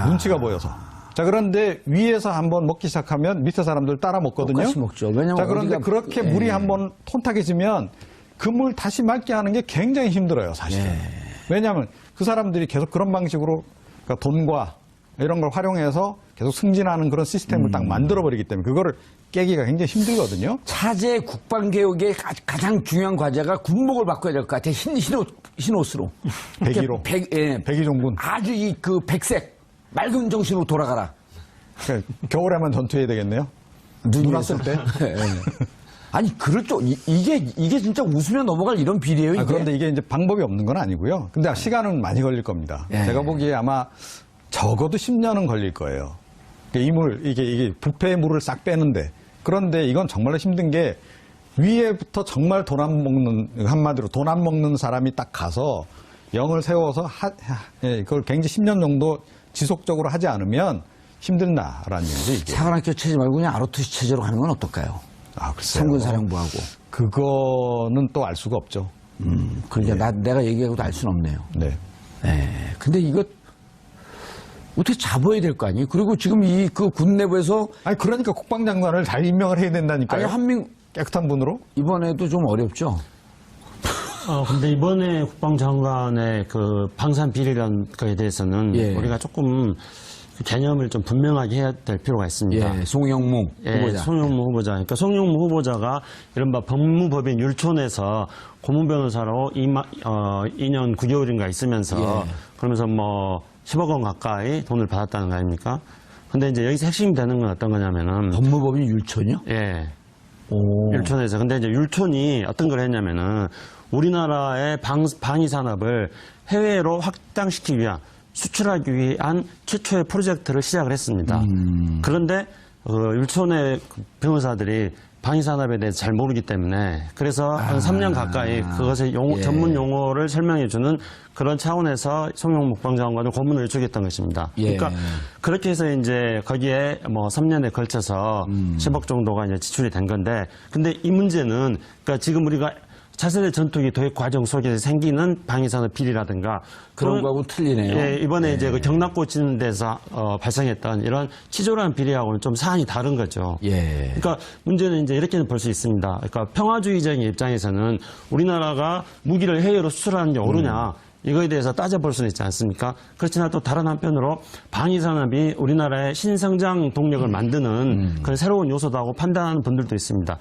눈치가 보여서. 자, 그런데 위에서 한번 먹기 시작하면 밑에 사람들 따라 먹거든요. 똑같이 먹죠. 왜냐면 자, 그런데 우리가- 그렇게 물이 한번 톤탁해지면 그 물 다시 맑게 하는 게 굉장히 힘들어요, 사실은. 왜냐하면 그 사람들이 계속 그런 방식으로 그러니까 돈과 이런 걸 활용해서 계속 승진하는 그런 시스템을 딱 만들어버리기 때문에 그거를 깨기가 굉장히 힘들거든요. 차제 국방개혁의 가장 중요한 과제가 군복을 바꿔야 될 것 같아요. 흰옷으로. 백의로. 백의종군. 아주 그 백색, 맑은 정신으로 돌아가라. 그러니까 겨울에만 전투해야 되겠네요. 눈 왔을 때. 아니, 그렇죠. 이게 진짜 웃으면 넘어갈 이런 비리예요, 이게. 그런데 이게 이제 방법이 없는 건 아니고요. 근데 시간은 많이 걸릴 겁니다. 예. 제가 보기에 아마 적어도 10년은 걸릴 거예요. 이게 부패의 물을 싹 빼는데. 그런데 이건 정말로 힘든 게 위에부터 정말 돈 안 먹는, 한마디로 돈 안 먹는 사람이 딱 가서 영을 세워서 그걸 굉장히 10년 정도 지속적으로 하지 않으면 힘든다라는 얘기죠, 이게. 사관학교 체제 말고 그냥 ROTC 체제로 가는 건 어떨까요? 글쎄요. 삼군사령부하고. 그거는 또 알 수가 없죠. 그러니까 내가 얘기하고도 알 수는 없네요. 네. 근데 이거 어떻게 잡아야 될 거 아니에요? 그리고 지금 그 군 내부에서 그러니까 국방장관을 잘 임명을 해야 된다니까요. 깨끗한 분으로? 이번에도 좀 어렵죠? 근데 이번에 국방장관의 그 방산 비리라는 거에 대해서는 우리가 조금 개념을 좀 분명하게 해야 될 필요가 있습니다. 송영무 후보자. 송영무 후보자. 그러니까 송영무 후보자가 이른바 법무법인 율촌에서 고문 변호사로 2년 9개월인가 있으면서 그러면서 뭐 10억 원 가까이 돈을 받았다는 거 아닙니까? 근데 이제 여기서 핵심이 되는 건 어떤 거냐면은 법무법인 율촌이요? 예. 율촌에서. 근데 이제 율촌이 어떤 걸 했냐면은 우리나라의 방위 산업을 해외로 확장시키기 위한 수출하기 위한 최초의 프로젝트를 시작을 했습니다. 그런데 율촌의 변호사들이 방위산업에 대해서 잘 모르기 때문에 그래서 한 3년 가까이 그것의 전문 용어를 설명해주는 그런 차원에서 송영무 국방장관을 고문을 요청했던 것입니다. 그러니까 그렇게 해서 이제 거기에 뭐 3년에 걸쳐서 10억 정도가 이제 지출이 된 건데 근데 이 문제는 그러니까 지금 우리가 차세대 전투기 도입 과정 속에서 생기는 방위산업 비리라든가 그런 거하고 틀리네요. 예, 이번에 이제 그 경납고 짓는 데서 발생했던 이런 치졸한 비리하고는 좀 사안이 다른 거죠. 그러니까 문제는 이제 이렇게 볼 수 있습니다. 그러니까 평화주의적인 입장에서는 우리나라가 무기를 해외로 수출하는 게 옳으냐 이거에 대해서 따져볼 수는 있지 않습니까? 그렇지만 또 다른 한편으로 방위산업이 우리나라의 신성장 동력을 만드는 그런 새로운 요소다고 판단하는 분들도 있습니다.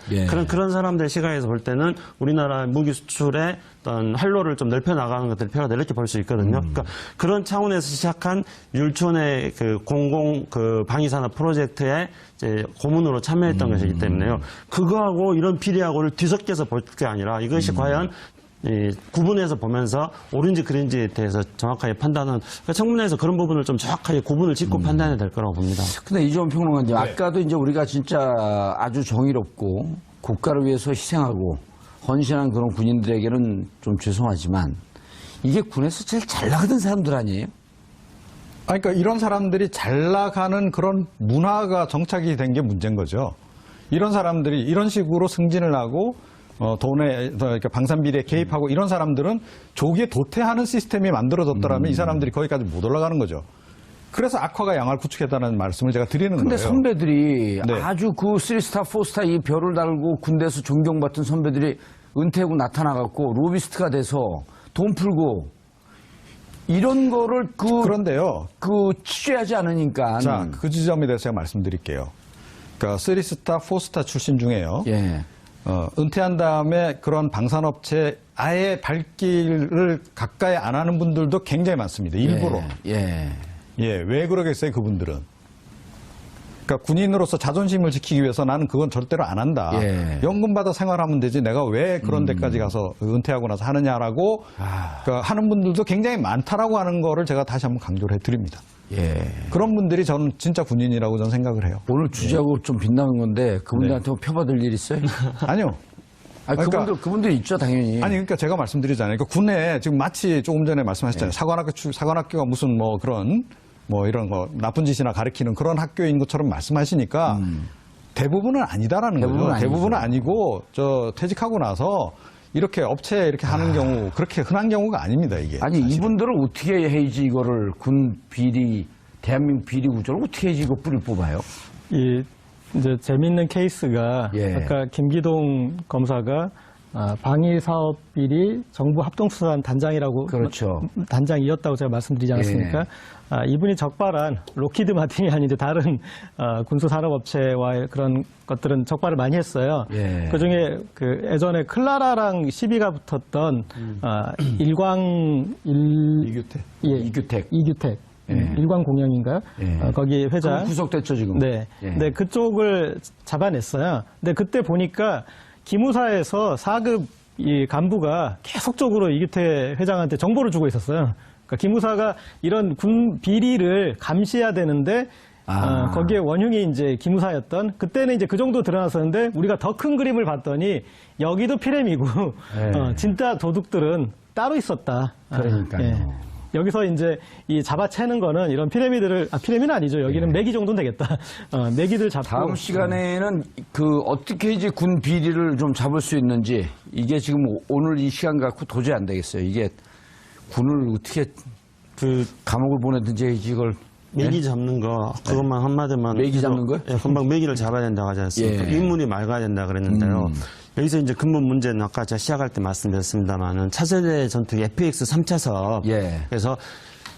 그런 사람들 시각에서 볼 때는 우리나라 무기 수출의 어떤 활로를 좀 넓혀 나가는 것들이 필요하다 이렇게 볼 수 있거든요. 그러니까 그런 차원에서 시작한 율촌의 그 공공 그 방위산업 프로젝트에 이제 고문으로 참여했던 것이기 때문에요. 그거하고 이런 비리하고를 뒤섞여서 볼 게 아니라 이것이 과연 구분해서 보면서 옳은지 그른지에 대해서 정확하게 판단은 그러니까 청문회에서 그런 부분을 좀 정확하게 구분을 짓고 판단해야 될 거라고 봅니다. 근데 이종원 평론가님, 아까도 이제 우리가 진짜 아주 정의롭고 국가를 위해서 희생하고 헌신한 그런 군인들에게는 좀 죄송하지만 이게 군에서 제일 잘 나가던 사람들 아니에요? 그러니까 이런 사람들이 잘 나가는 그런 문화가 정착이 된 게 문제인 거죠. 이런 사람들이 이런 식으로 승진을 하고 돈에 그러니까 방산비리에 개입하고 이런 사람들은 조기에 도태하는 시스템이 만들어졌더라면 이 사람들이 거기까지 못 올라가는 거죠. 그래서 악화가 양화를 구축했다는 말씀을 제가 드리는 근데 거예요. 선배들이 네. 아주 그 3스타, 4스타 이 별을 달고 군대에서 존경받던 선배들이 은퇴하고 나타나갖고 로비스트가 돼서 돈 풀고 이런 거를 그런데요. 취재하지 않으니까. 자, 그 지점에 대해서 제가 말씀드릴게요. 그러니까 3스타, 4스타 출신 중에요. 은퇴한 다음에 그런 방산업체 아예 발길을 가까이 안 하는 분들도 굉장히 많습니다. 일부러. 왜 그러겠어요, 그분들은? 그러니까 군인으로서 자존심을 지키기 위해서 나는 그건 절대로 안 한다. 연금 받아 생활하면 되지 내가 왜 그런 데까지 가서 은퇴하고 나서 하느냐라고 그러니까 하는 분들도 굉장히 많다라고 하는 거를 제가 다시 한번 강조를 해드립니다. 그런 분들이 저는 진짜 군인이라고 저는 생각을 해요. 오늘 주제하고 좀 빛나는 건데 그분들한테 뭐 표받을 일 있어요? 아니요. 아니, 그분들 있죠, 당연히. 아니, 그러니까 제가 말씀드리잖아요. 그러니까 군에 지금 마치 조금 전에 말씀하셨잖아요. 사관학교가 무슨 뭐 그런 뭐 이런 거 나쁜 짓이나 가르치는 그런 학교인 것처럼 말씀하시니까 대부분은 아니다라는 거죠. 대부분은 아니고 저 퇴직하고 나서 이렇게 업체에 이렇게 하는 경우 그렇게 흔한 경우가 아닙니다, 이게. 아니, 사실은. 이분들은 어떻게 해야지 이거를 군 비리, 대한민국 비리 구조를 어떻게 해야지 이거 뿌리 뽑아요? 이제 재밌는 케이스가 예. 아까 김기동 검사가 방위 사업 비리 정부 합동수사단 단장이라고 그렇죠. 단장이었다고 제가 말씀드리지 않았습니까? 이분이 적발한 로키드 마틴이 아닌 이제 다른 군수 산업업체와의 그런 것들은 적발을 많이 했어요. 예. 그중에 그 예전에 클라라랑 시비가 붙었던 이규택. 이규택. 일광공영인가요? 예. 거기 회장. 그럼 구속됐죠, 지금. 네. 예. 네, 그쪽을 잡아냈어요. 근데 그때 보니까 기무사에서 4급 이 간부가 계속적으로 이규택 회장한테 정보를 주고 있었어요. 그러니까 기무사가 이런 군 비리를 감시해야 되는데 거기에 원흉이 이제 기무사였던 그때는 이제 그 정도 드러났었는데 우리가 더 큰 그림을 봤더니 여기도 피렘이고 예. 진짜 도둑들은 따로 있었다. 그러니까요. 여기서 이제 이 잡아채는 거는 이런 피라미드를 피라미드는 아니죠. 여기는 매기 정도는 되겠다. 매기들 잡고 다음 시간에는 그 어떻게 이제 군 비리를 좀 잡을 수 있는지 이게 지금 오늘 이 시간 갖고 도저히 안 되겠어요. 이게 군을 어떻게 그 감옥을 보내든지 해야지 이걸 메기 잡는 거 그것만 한마디만 메기 잡는 거요? 예, 금방 메기를 잡아야 된다고 하지 않습니까? 예. 인물이 맑아야 된다 그랬는데요. 여기서 이제 근본 문제는 아까 제가 시작할 때 말씀드렸습니다만은 차세대 전투기 FX 3차 사업. 예. 그래서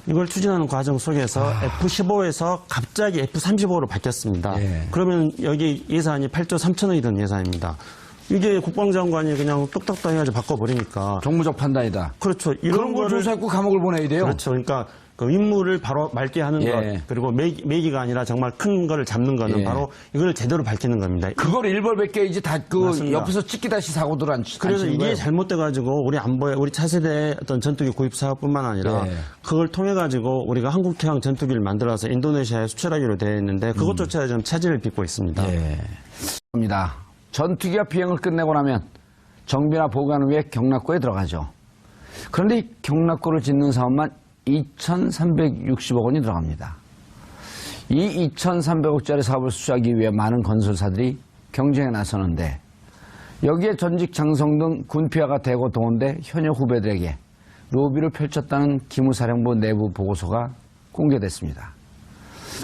이걸 추진하는 과정 속에서 F-15에서 갑자기 F-35로 바뀌었습니다. 예. 그러면 여기 예산이 8조 3천억이 든 예산입니다. 이게 국방장관이 그냥 뚝딱딱 해가지고 바꿔버리니까. 정무적 판단이다. 그렇죠. 그런 걸 조사했고 감옥을 보내야 돼요. 그렇죠. 그러니까 그 인물을 바로 맑게 하는 예. 것 그리고 매기가 아니라 정말 큰 거를 잡는 거는 예. 바로 이걸 제대로 밝히는 겁니다. 그걸 일벌백계이지 다 그 맞습니다. 옆에서 찍기 다시 사고들 안 그래서 치는 이게 거예요. 잘못돼가지고 우리 안보에 우리 차세대 어떤 전투기 구입 사업뿐만 아니라 예. 그걸 통해 가지고 우리가 한국형 전투기를 만들어서 인도네시아에 수출하기로 되어 있는데 그것조차 좀 차질을 빚고 있습니다. 예. 입니다. 전투기가 비행을 끝내고 나면 정비나 보관을 위해 경락고에 들어가죠. 그런데 이 경락고를 짓는 사업만 2,360억 원이 들어갑니다. 이 2,300억짜리 사업을 수주하기 위해 많은 건설사들이 경쟁에 나서는데 여기에 전직 장성 등 군피아가 대거 동원돼 현역 후배들에게 로비를 펼쳤다는 기무사령부 내부 보고서가 공개됐습니다.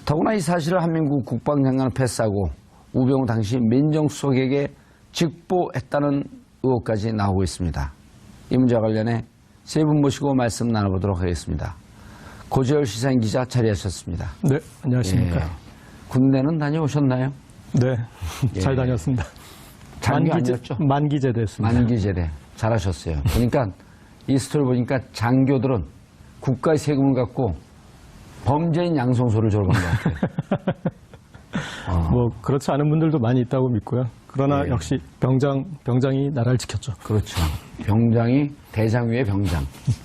더구나 이 사실을 한민국 국방장관은 패스하고 우병우 당시 민정수석에게 직보했다는 의혹까지 나오고 있습니다. 이 문제와 관련해 세 분 모시고 말씀 나눠보도록 하겠습니다. 고재열 시사인 기자 자리하셨습니다. 네, 안녕하십니까. 예. 군대는 다녀오셨나요? 네, 예. 잘 다녔습니다. 장교 아니었죠? 만기제 됐습니다. 만기제대. 잘하셨어요. 그러니까 이 스토리 보니까 장교들은 국가의 세금을 갖고 범죄인 양성소를 졸업한 것 같아요. 뭐 그렇지 않은 분들도 많이 있다고 믿고요. 그러나 예. 역시 병장이 나라를 지켰죠. 그렇죠. 병장이 대장 위의 병장.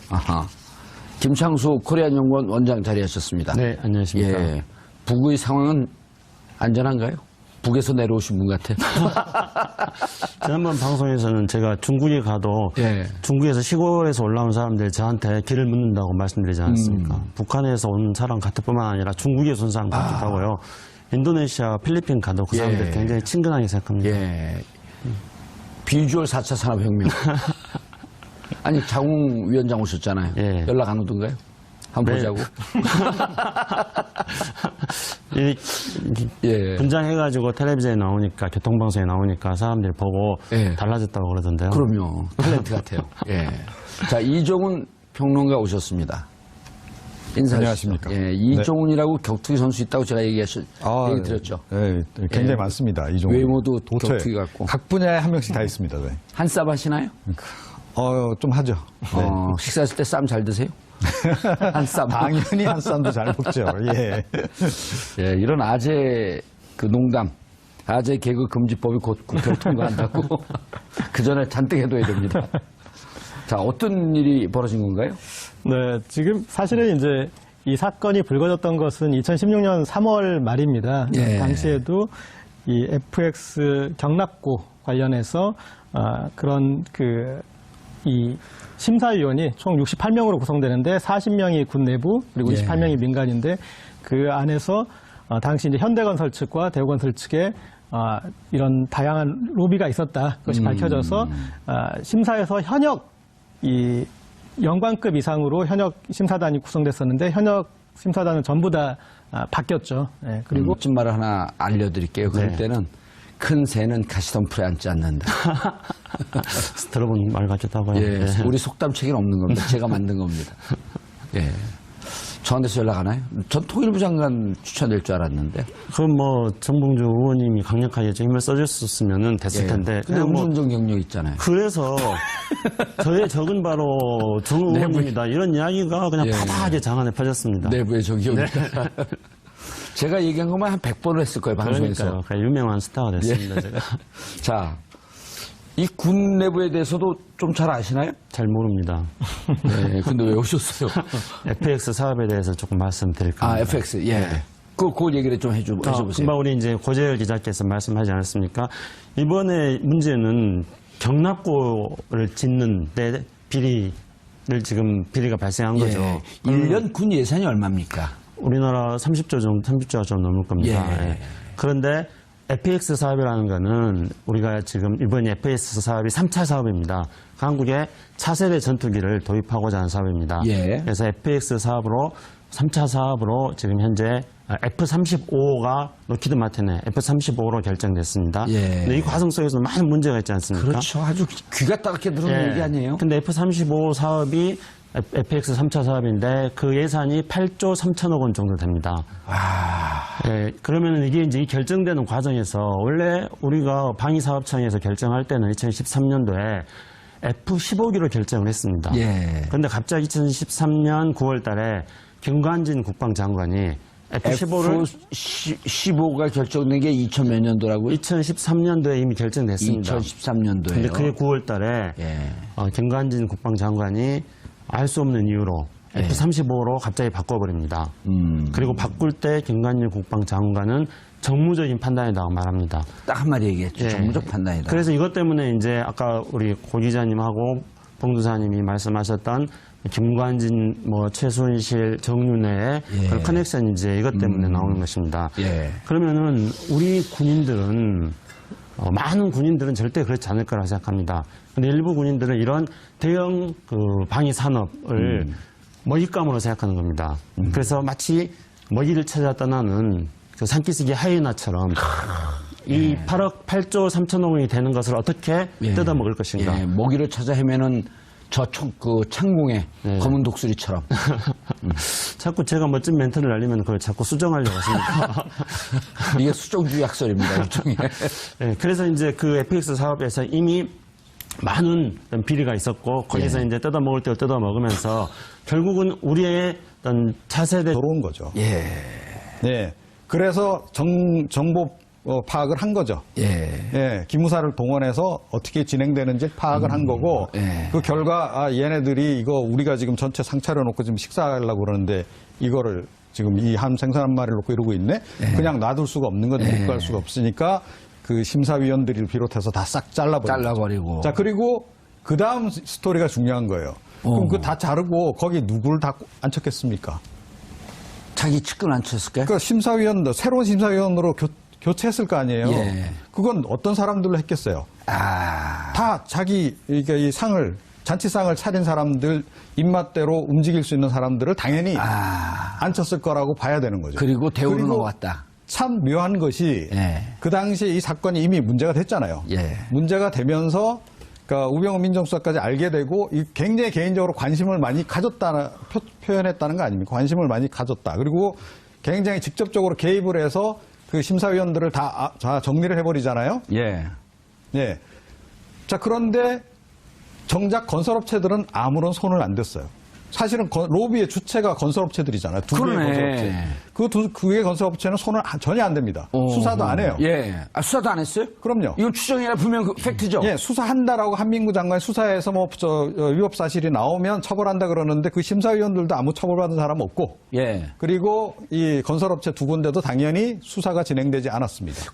아하. 김창수 코리안 연구원 원장 자리하셨습니다. 네, 안녕하십니까. 예. 북의 상황은 안전한가요? 북에서 내려오신 분 같아. 지난번 방송에서는 제가 중국에 가도 예. 중국에서 시골에서 올라온 사람들이 저한테 길을 묻는다고 말씀드리지 않았습니까? 북한에서 온 사람 같을 뿐만 아니라 중국에서 온 사람 같기도 하고요. 인도네시아, 필리핀 가도 그 사람들 예. 굉장히 친근하게 생각합니다. 예. 비주얼 4차 산업혁명. 아니, 자웅 위원장 오셨잖아요. 예. 연락 안 오던가요? 한번 네. 보자고. 이 예. 분장해가지고 텔레비전에 나오니까, 교통방송에 나오니까 사람들이 보고 예. 달라졌다고 그러던데요. 그럼요. 탤런트 같아요. 예. 자, 이종훈 평론가 오셨습니다. 인사하시죠. 안녕하십니까. 예, 이종훈이라고 격투기 선수 있다고 제가 얘기 드렸죠. 네, 굉장히 예. 많습니다. 이 정도. 외모도 격투기 같고. 각 분야에 한 명씩 다 있습니다. 네. 한쌈 하시나요? 좀 하죠. 네. 식사하실 때 쌈 잘 드세요? 한쌈. 당연히 한 쌈도 잘 먹죠. 예. 예, 이런 아재 그 농담, 아재 개그 금지법이 곧 국회를 통과한다고 그 전에 잔뜩 해둬야 됩니다. 자, 어떤 일이 벌어진 건가요? 네, 지금 사실은 이제 이 사건이 불거졌던 것은 2016년 3월 말입니다. 예. 당시에도 이 FX 경락고 관련해서 그런 이 심사위원이 총 68명으로 구성되는데 40명이 군 내부 그리고 28명이 민간인데 그 안에서 당시 이제 현대건설 측과 대우건설 측에 이런 다양한 로비가 있었다. 그것이 밝혀져서 심사에서 현역 이 영관급 이상으로 현역 심사단이 구성됐었는데 현역 심사단은 전부 다 바뀌었죠. 네, 그리고 멋진 말을 하나 알려드릴게요. 그럴 때는 큰 새는 가시덤불에 앉지 않는다. 들어본 말 같기도 하고요. 예, 네. 우리 속담책에는 없는 겁니다. 제가 만든 겁니다. 예. 저한테서 연락하나요? 전 통일부 장관 추천될 줄 알았는데. 그럼 뭐 정봉주 의원님이 강력하게 좀 힘을 써줬었으면 됐을 텐데. 근데 그냥 뭐 음주운전 경력 있잖아요. 그래서 저의 적은 바로 정 의원님이다 이런 이야기가 그냥 파다하게 장안에 퍼졌습니다. 내부의 적이옵니다. 제가 얘기한 것만 한 100번을 했을 거예요, 방송에서. 그러니까요. 그냥 유명한 스타가 됐습니다. 제가. 자, 이 군 내부에 대해서도 좀 잘 아시나요? 잘 모릅니다. 네, 근데 왜 오셨어요? FX 사업에 대해서 조금 말씀드릴까 합니다. FX, 예. 그 얘기를 좀 해줘보세요. 금방 우리 이제 고재열 기자께서 말씀하지 않았습니까? 이번에 문제는 경납고를 짓는 데 비리가 발생한 거죠. 예. 1년 군 예산이 얼마입니까? 우리나라 30조가 좀 넘을 겁니다. 예. 그런데 FX 사업이라는 거는 우리가 지금 이번 FX 사업이 3차 사업입니다. 한국에 차세대 전투기를 도입하고자 하는 사업입니다. 예. 그래서 FX 사업으로 3차 사업으로 지금 현재 F-35가 로키드 마틴의 F-35로 결정됐습니다. 예. 근데 이 과정 속에서 많은 문제가 있지 않습니까? 그렇죠. 아주 귀가 따갑게 들어오는 얘기 아니에요? 근데 F-35 사업이 FX 3차 사업인데 그 예산이 8조 3천억 원 정도 됩니다. 예, 그러면 이게 이제 이 결정되는 과정에서 원래 우리가 방위사업청에서 결정할 때는 2013년도에 F-15기로 결정을 했습니다. 예. 그런데 갑자기 2013년 9월 달에 김관진 국방장관이 F-15를 F-15가 결정된 게 2000 몇 년도라고요? 2013년도에 이미 결정됐습니다. 2013년도에요. 근데 그게 9월 달에 김관진 국방장관이 알 수 없는 이유로 F-35로 갑자기 바꿔버립니다. 그리고 바꿀 때 김관진 국방장관은 정무적인 판단이라고 말합니다. 딱 한마디 얘기했죠. 정무적 판단이다. 그래서 이것 때문에 이제 아까 우리 고 기자님하고 봉두사님이 말씀하셨던 김관진, 최순실, 정윤회의 그런 커넥션이 이제 이것 때문에 나오는 것입니다. 그러면은 우리 군인들은 많은 군인들은 절대 그렇지 않을 거라고 생각합니다. 근데 일부 군인들은 이런 대형 방위 산업을 먹잇감으로 생각하는 겁니다. 그래서 마치 먹이를 찾아 떠나는 그 산기슭의 하이에나처럼 이 8조 3천억 원이 되는 것을 어떻게 뜯어먹을 것인가. 먹이를 찾아 헤매는 창공의 검은 독수리처럼. 자꾸 제가 멋진 멘트를 날리면 그걸 자꾸 수정하려고 하십니까? 이게 수정주의 학설입니다, 일종의. 네, 그래서 이제 그 FX 사업에서 이미 많은 비리가 있었고, 거기서 이제 뜯어먹을 때 뜯어먹으면서 결국은 우리의 어떤 차세대. 들어온 거죠. 예. 그래서 정보 파악을 한 거죠. 기무사를 동원해서 어떻게 진행되는지 파악을 한 거고, 그 결과, 얘네들이 이거 우리가 지금 전체 상차려놓고 지금 식사하려고 그러는데, 이거를 지금 이 함 생선 한 마리를 놓고 이러고 있네? 그냥 놔둘 수가 없는 건데, 못 갈 수가 없으니까, 그 심사위원들을 비롯해서 다 싹 잘라버리고. 자, 그리고 그 다음 스토리가 중요한 거예요. 그럼 그거 다 자르고, 거기 누구를 다 앉혔겠습니까? 자기 측근 앉혔을까요? 그러니까 심사위원도, 새로운 심사위원으로 교체했을 거 아니에요. 그건 어떤 사람들로 했겠어요. 다 자기 이 상을 잔치상을 차린 사람들 입맛대로 움직일 수 있는 사람들을 당연히 앉혔을 거라고 봐야 되는 거죠. 그리고 대우는 놓았다. 참 묘한 것이 그 당시에 이 사건이 이미 문제가 됐잖아요. 문제가 되면서 그러니까 우병우 민정수석까지 알게 되고 굉장히 개인적으로 관심을 많이 가졌다 표현했다는 거 아닙니까? 관심을 많이 가졌다. 그리고 굉장히 직접적으로 개입을 해서 그 심사위원들을 다 정리를 해버리잖아요. 자, 그런데 정작 건설업체들은 아무런 손을 안 댔어요. 사실은 로비의 주체가 건설업체들이잖아요. 두 개의 건설업체. 두 개의 건설업체는 손을 전혀 안 댑니다. 수사도 안 해요. 수사도 안 했어요? 그럼요. 이건 추정이 아니라 분명 팩트죠? 수사한다라고 한민구 장관이 수사해서 위법 사실이 나오면 처벌한다 그러는데 그 심사위원들도 아무 처벌받은 사람 없고. 그리고 이 건설업체 두 군데도 당연히 수사가 진행되지 않았습니다.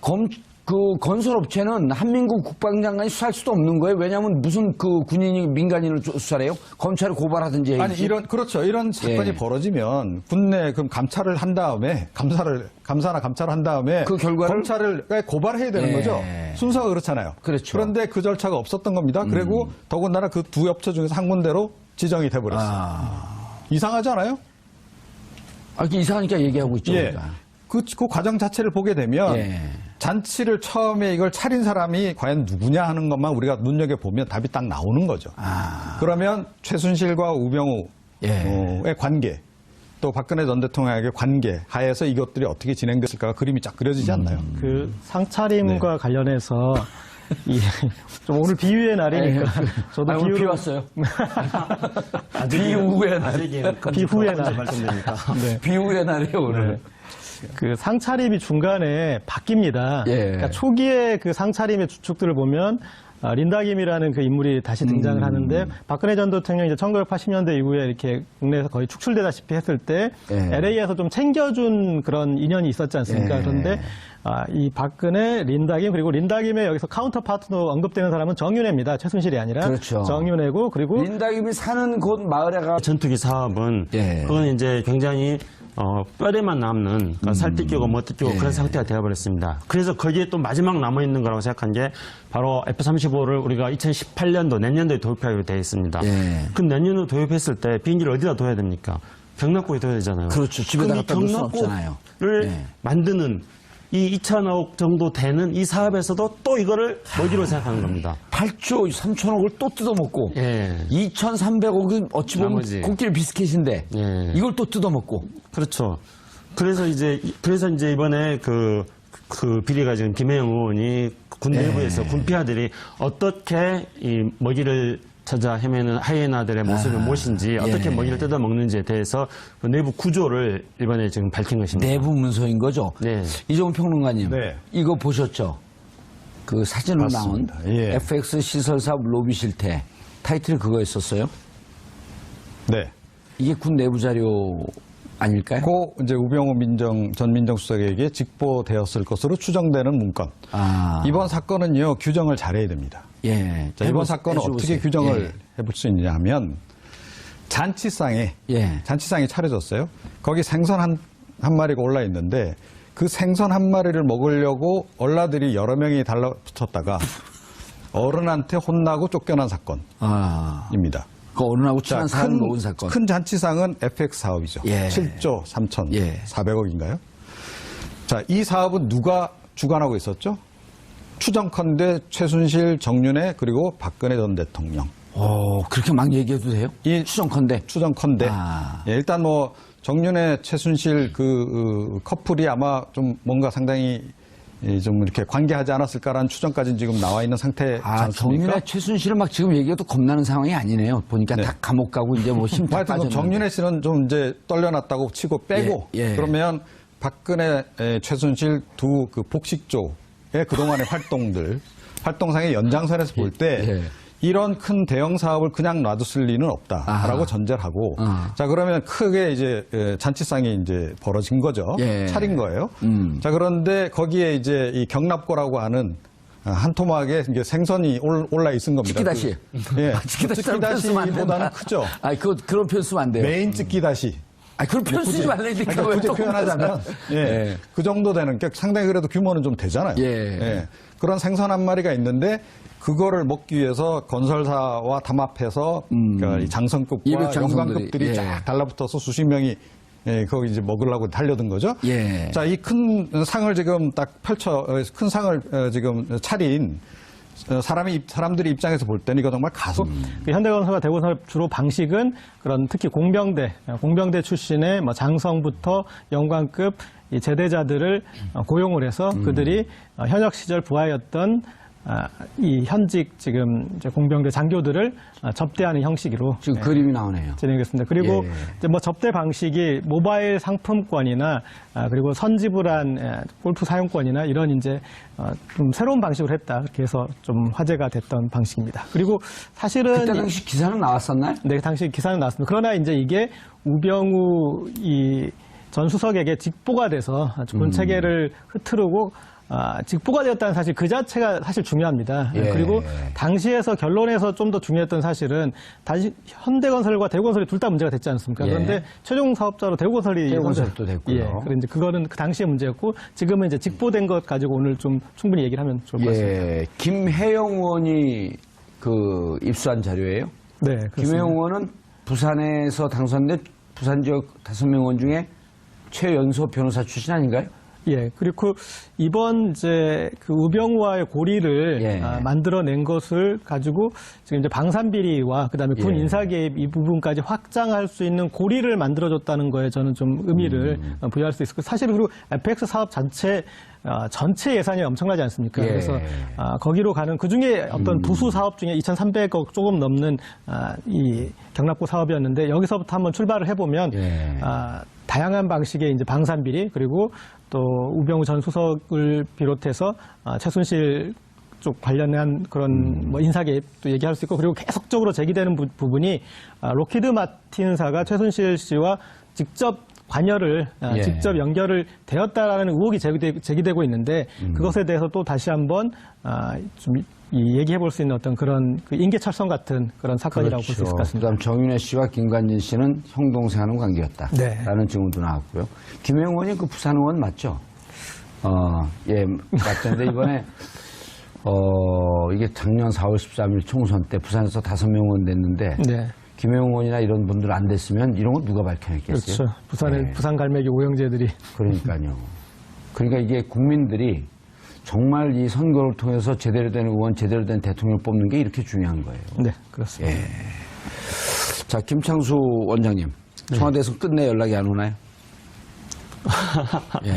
그 건설업체는 한민국 국방장관이 수사할 수도 없는 거예요. 왜냐하면 무슨 그 군인이 민간인을 수사를 해요? 검찰을 고발하든지 해야지. 아니 이런 사건이 예. 벌어지면 군내 그럼 감찰을 한 다음에 감사나 감찰을 한 다음에 그 결과를 검찰을 고발해야 되는 예. 거죠. 순서가 그렇잖아요. 그렇죠. 그런데 그 절차가 없었던 겁니다. 그리고 더군다나 그 두 업체 중에서 한 군데로 지정이 돼버렸어요. 이상하지 않아요? 이상하니까 얘기하고 있죠. 예. 우리가. 그 과정 자체를 보게 되면 예. 잔치를 처음에 이걸 차린 사람이 과연 누구냐 하는 것만 우리가 눈여겨보면 답이 딱 나오는 거죠. 그러면 최순실과 우병우의 예. 관계, 또 박근혜 전 대통령의 관계 하에서 이것들이 어떻게 진행됐을까가 그림이 쫙 그려지지 않나요? 그 상차림과 네. 관련해서 좀 오늘 비유의 날이니까 저도 오늘 비 왔어요. 비후의 날. 비후의 날. 발전되니까. 네. 비후의 날이에요 오늘. 그 상차림이 중간에 바뀝니다. 예. 그러니까 초기에 그 상차림의 주축들을 보면 린다김이라는 그 인물이 다시 등장을 하는데 박근혜 전 대통령이 이제 1980년대 이후에 이렇게 국내에서 거의 축출되다시피 했을 때 예. LA에서 좀 챙겨준 그런 인연이 있었지 않습니까? 예. 그런데 이 박근혜, 린다김 그리고 린다김의 여기서 카운터 파트너 언급되는 사람은 정윤회입니다. 최순실이 아니라 그렇죠. 정윤회고 그리고 린다김이 사는 곳 마을에 가 전투기 사업은 예. 그건 이제 굉장히 뼈대만 남는 그러니까 살 뜯기고 못 뜯기고 그런 상태가 되어버렸습니다. 그래서 거기에 또 마지막 남아있는 거라고 생각한 게 바로 F-35를 우리가 2018년도 내년도에 도입하기로 되어 있습니다. 예. 그 내년도 도입했을 때 비행기를 어디다 둬야 됩니까? 경납고에 둬야 되잖아요. 그렇죠. 집에다 그럼 이 갖다 놓을 수는 없잖아요. 경납고를 예. 만드는 이 2천억 정도 되는 이 사업에서도 또 이거를 먹이로 생각하는 겁니다. 8조 3천억을 또 뜯어먹고 예. 2,300억은 어찌 보면 나머지. 코끼리 비스켓인데 예. 이걸 또 뜯어먹고 그렇죠. 그래서 이제 이번에 그 비리가 지금 김혜영 의원이 군 내부에서 군피아들이 어떻게 이 먹이를 찾아 헤매는 하이에나들의 모습이 무엇인지 어떻게 먹이를 뜯어 먹는지에 대해서 그 내부 구조를 이번에 지금 밝힌 것입니다. 내부 문서인 거죠. 네. 이종훈 평론가님, 네. 이거 보셨죠? 그 사진으로 나온 맞습니다. 예. FX 시설사업 로비 실태 타이틀이 그거였었어요? 네. 이게 군 내부 자료 아닐까요? 고 이제 우병우 전 민정수석에게 직보되었을 것으로 추정되는 문건. 이번 사건은요 규정을 잘해야 됩니다. 예. 자, 이번 사건은 어떻게 해보세요. 규정을 해볼 수 있느냐 하면 잔치상에 차려졌어요. 거기 생선 한 마리가 올라 있는데 그 생선 한 마리를 먹으려고 얼라들이 여러 명이 달라붙었다가 어른한테 혼나고 쫓겨난 사건입니다. 그 어른하고 친한 사람 놓은 사건. 큰 잔치상은 FX 사업이죠. 예. 7조 3,400억인가요? 예. 자, 이 사업은 누가 주관하고 있었죠? 추정컨대 최순실, 정윤회 그리고 박근혜 전 대통령. 그렇게 막 얘기해도 돼요? 추정컨대. 추정컨대. 예, 일단 뭐 정윤회, 최순실 그 커플이 아마 좀 뭔가 상당히 좀 이렇게 관계하지 않았을까라는 추정까지는 지금 나와 있는 상태지 않습니까? 정윤회, 최순실은 막 지금 얘기해도 겁나는 상황이 아니네요. 보니까 네. 다 감옥 가고 이제 뭐 힘다 하여튼 빠졌는데. 정윤회 씨는 좀 이제 떨려놨다고 치고 빼고 예, 예. 그러면 박근혜, 최순실 두 그 복식조의 그동안의 활동상의 연장선에서 볼 때 예. 이런 큰 대형 사업을 그냥 놔뒀을 리는 없다라고 전제를 하고 자 그러면 크게 이제 잔치상이 이제 벌어진 거죠. 예. 차린 거예요. 자 그런데 거기에 이제 이 경납고라고 하는 한 토막에 이제 생선이 올라 있은 겁니다. 찌끼다시. 예. 찌끼다시보다는 크죠. 그런 표현 쓰면 안 돼요. 메인 찌끼다시. 그런 표현 쓰지 말라니까. 그러니까 굳이 표현하자면 예, 그 정도 되는 그러니까 상당히 그래도 규모는 좀 되잖아요. 예. 그런 생선 한 마리가 있는데 그거를 먹기 위해서 건설사와 담합해서 그러니까 이 장성급과 이백 장성들이, 영광급들이 예. 쫙 달라붙어서 수십 명이 거기 이제 먹으려고 달려든 거죠. 예. 자, 이 큰 상을 지금 딱 큰 상을 지금 차린 사람들의 입장에서 볼 때는 이거 정말 가소. 그 현대건설과 대건설 주로 방식은 그런 특히 공병대 출신의 뭐 장성부터 영광급 이 제대자들을 고용을 해서 그들이 현역 시절 부하였던 이 현직 지금 이제 공병대 장교들을 접대하는 형식으로 지금 그림이 나오네요. 진행됐습니다. 그리고 예. 이제 뭐 접대 방식이 모바일 상품권이나 그리고 선지불한 골프 사용권이나 이런 이제 좀 새로운 방식으로 했다. 그렇게 해서 좀 화제가 됐던 방식입니다. 그리고 사실은 그때 당시 기사는 나왔었나요? 네, 당시 기사는 나왔습니다. 그러나 이제 이게 우병우 이 전 수석에게 직보가 돼서 군 체계를 흐트르고 직보가 되었다는 사실 그 자체가 사실 중요합니다. 예. 그리고 당시에서 결론에서 좀 더 중요했던 사실은 다시 현대건설과 대우건설이 둘 다 문제가 됐지 않습니까? 예. 그런데 최종 사업자로 대우건설이 대우건설도 됐고요. 예. 그런데 이제 그거는 그 당시의 문제였고 지금은 이제 직보된 것 가지고 오늘 좀 충분히 얘기를 하면 좋을 것 같습니다. 예, 김혜영 의원이 그 입수한 자료예요. 네, 그렇습니다. 김혜영 의원은 부산에서 당선된 부산 지역 5명 의원 중에 최연소 변호사 출신 아닌가요? 예, 그리고 이번 이제 그 우병우와의 고리를 예. 만들어낸 것을 가지고 지금 이제 방산비리와 그다음에 군 예. 인사개입 이 부분까지 확장할 수 있는 고리를 만들어줬다는 거에 저는 좀 의미를 부여할 수 있을 것. 사실 그리고 FX 사업 전체 예산이 엄청나지 않습니까? 예. 그래서 거기로 가는 그 중에 어떤 부수 사업 중에 2,300억 조금 넘는 이 경납고 사업이었는데 여기서부터 한번 출발을 해보면 예. 다양한 방식의 이제 방산비리 그리고 또 우병우 전 수석을 비롯해서 최순실 쪽 관련한 그런 뭐 인사개입도 얘기할 수 있고 그리고 계속적으로 제기되는 부분이 로키드 마틴사가 최순실 씨와 직접 관여를 예. 직접 연결을 되었다라는 의혹이 제기되고 있는데 그것에 대해서 또 다시 한번 좀 얘기해 볼 수 있는 어떤 그런 그 인계철성 같은 그런 사건이라고 볼 수 있을 것 같습니다. 그다음 정윤혜 씨와 김관진 씨는 형 동생하는 관계였다. 네. 라는 증언도 나왔고요. 김혜영 의원이 그 부산 의원 맞죠? 예, 맞던데 이번에 이게 작년 4월 13일 총선 때 부산에서 5명 의원 됐는데 네. 김혜영 의원이나 이런 분들 안 됐으면 이런 거 누가 밝혀냈겠어요? 그렇죠. 부산의 네. 부산 갈매기 오영재들이 그러니까요. 그러니까 이게 국민들이 정말 이 선거를 통해서 제대로 된 의원, 제대로 된 대통령을 뽑는 게 이렇게 중요한 거예요. 네, 그렇습니다. 예. 자, 김창수 원장님. 청와대에서 끝내 연락이 안 오나요? 예.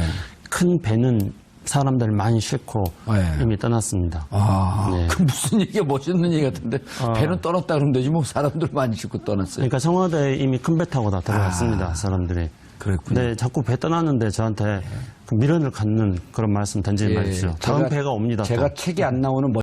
큰 배는 사람들 많이 싣고 예. 이미 떠났습니다. 네. 그 무슨 얘기가 멋있는 얘기 같은데 배는 떠났다 그러면 되지 뭐 사람들 많이 싣고 떠났어요. 그러니까 청와대에 이미 큰 배 타고 다 들어갔습니다. 사람들이. 그랬군요. 근데 자꾸 배 떠났는데 저한테 그 미련을 갖는 그런 말씀 던지지 마십시오. 다음 제가- 배가 옵니다. 또. 제가 책이 안 나오는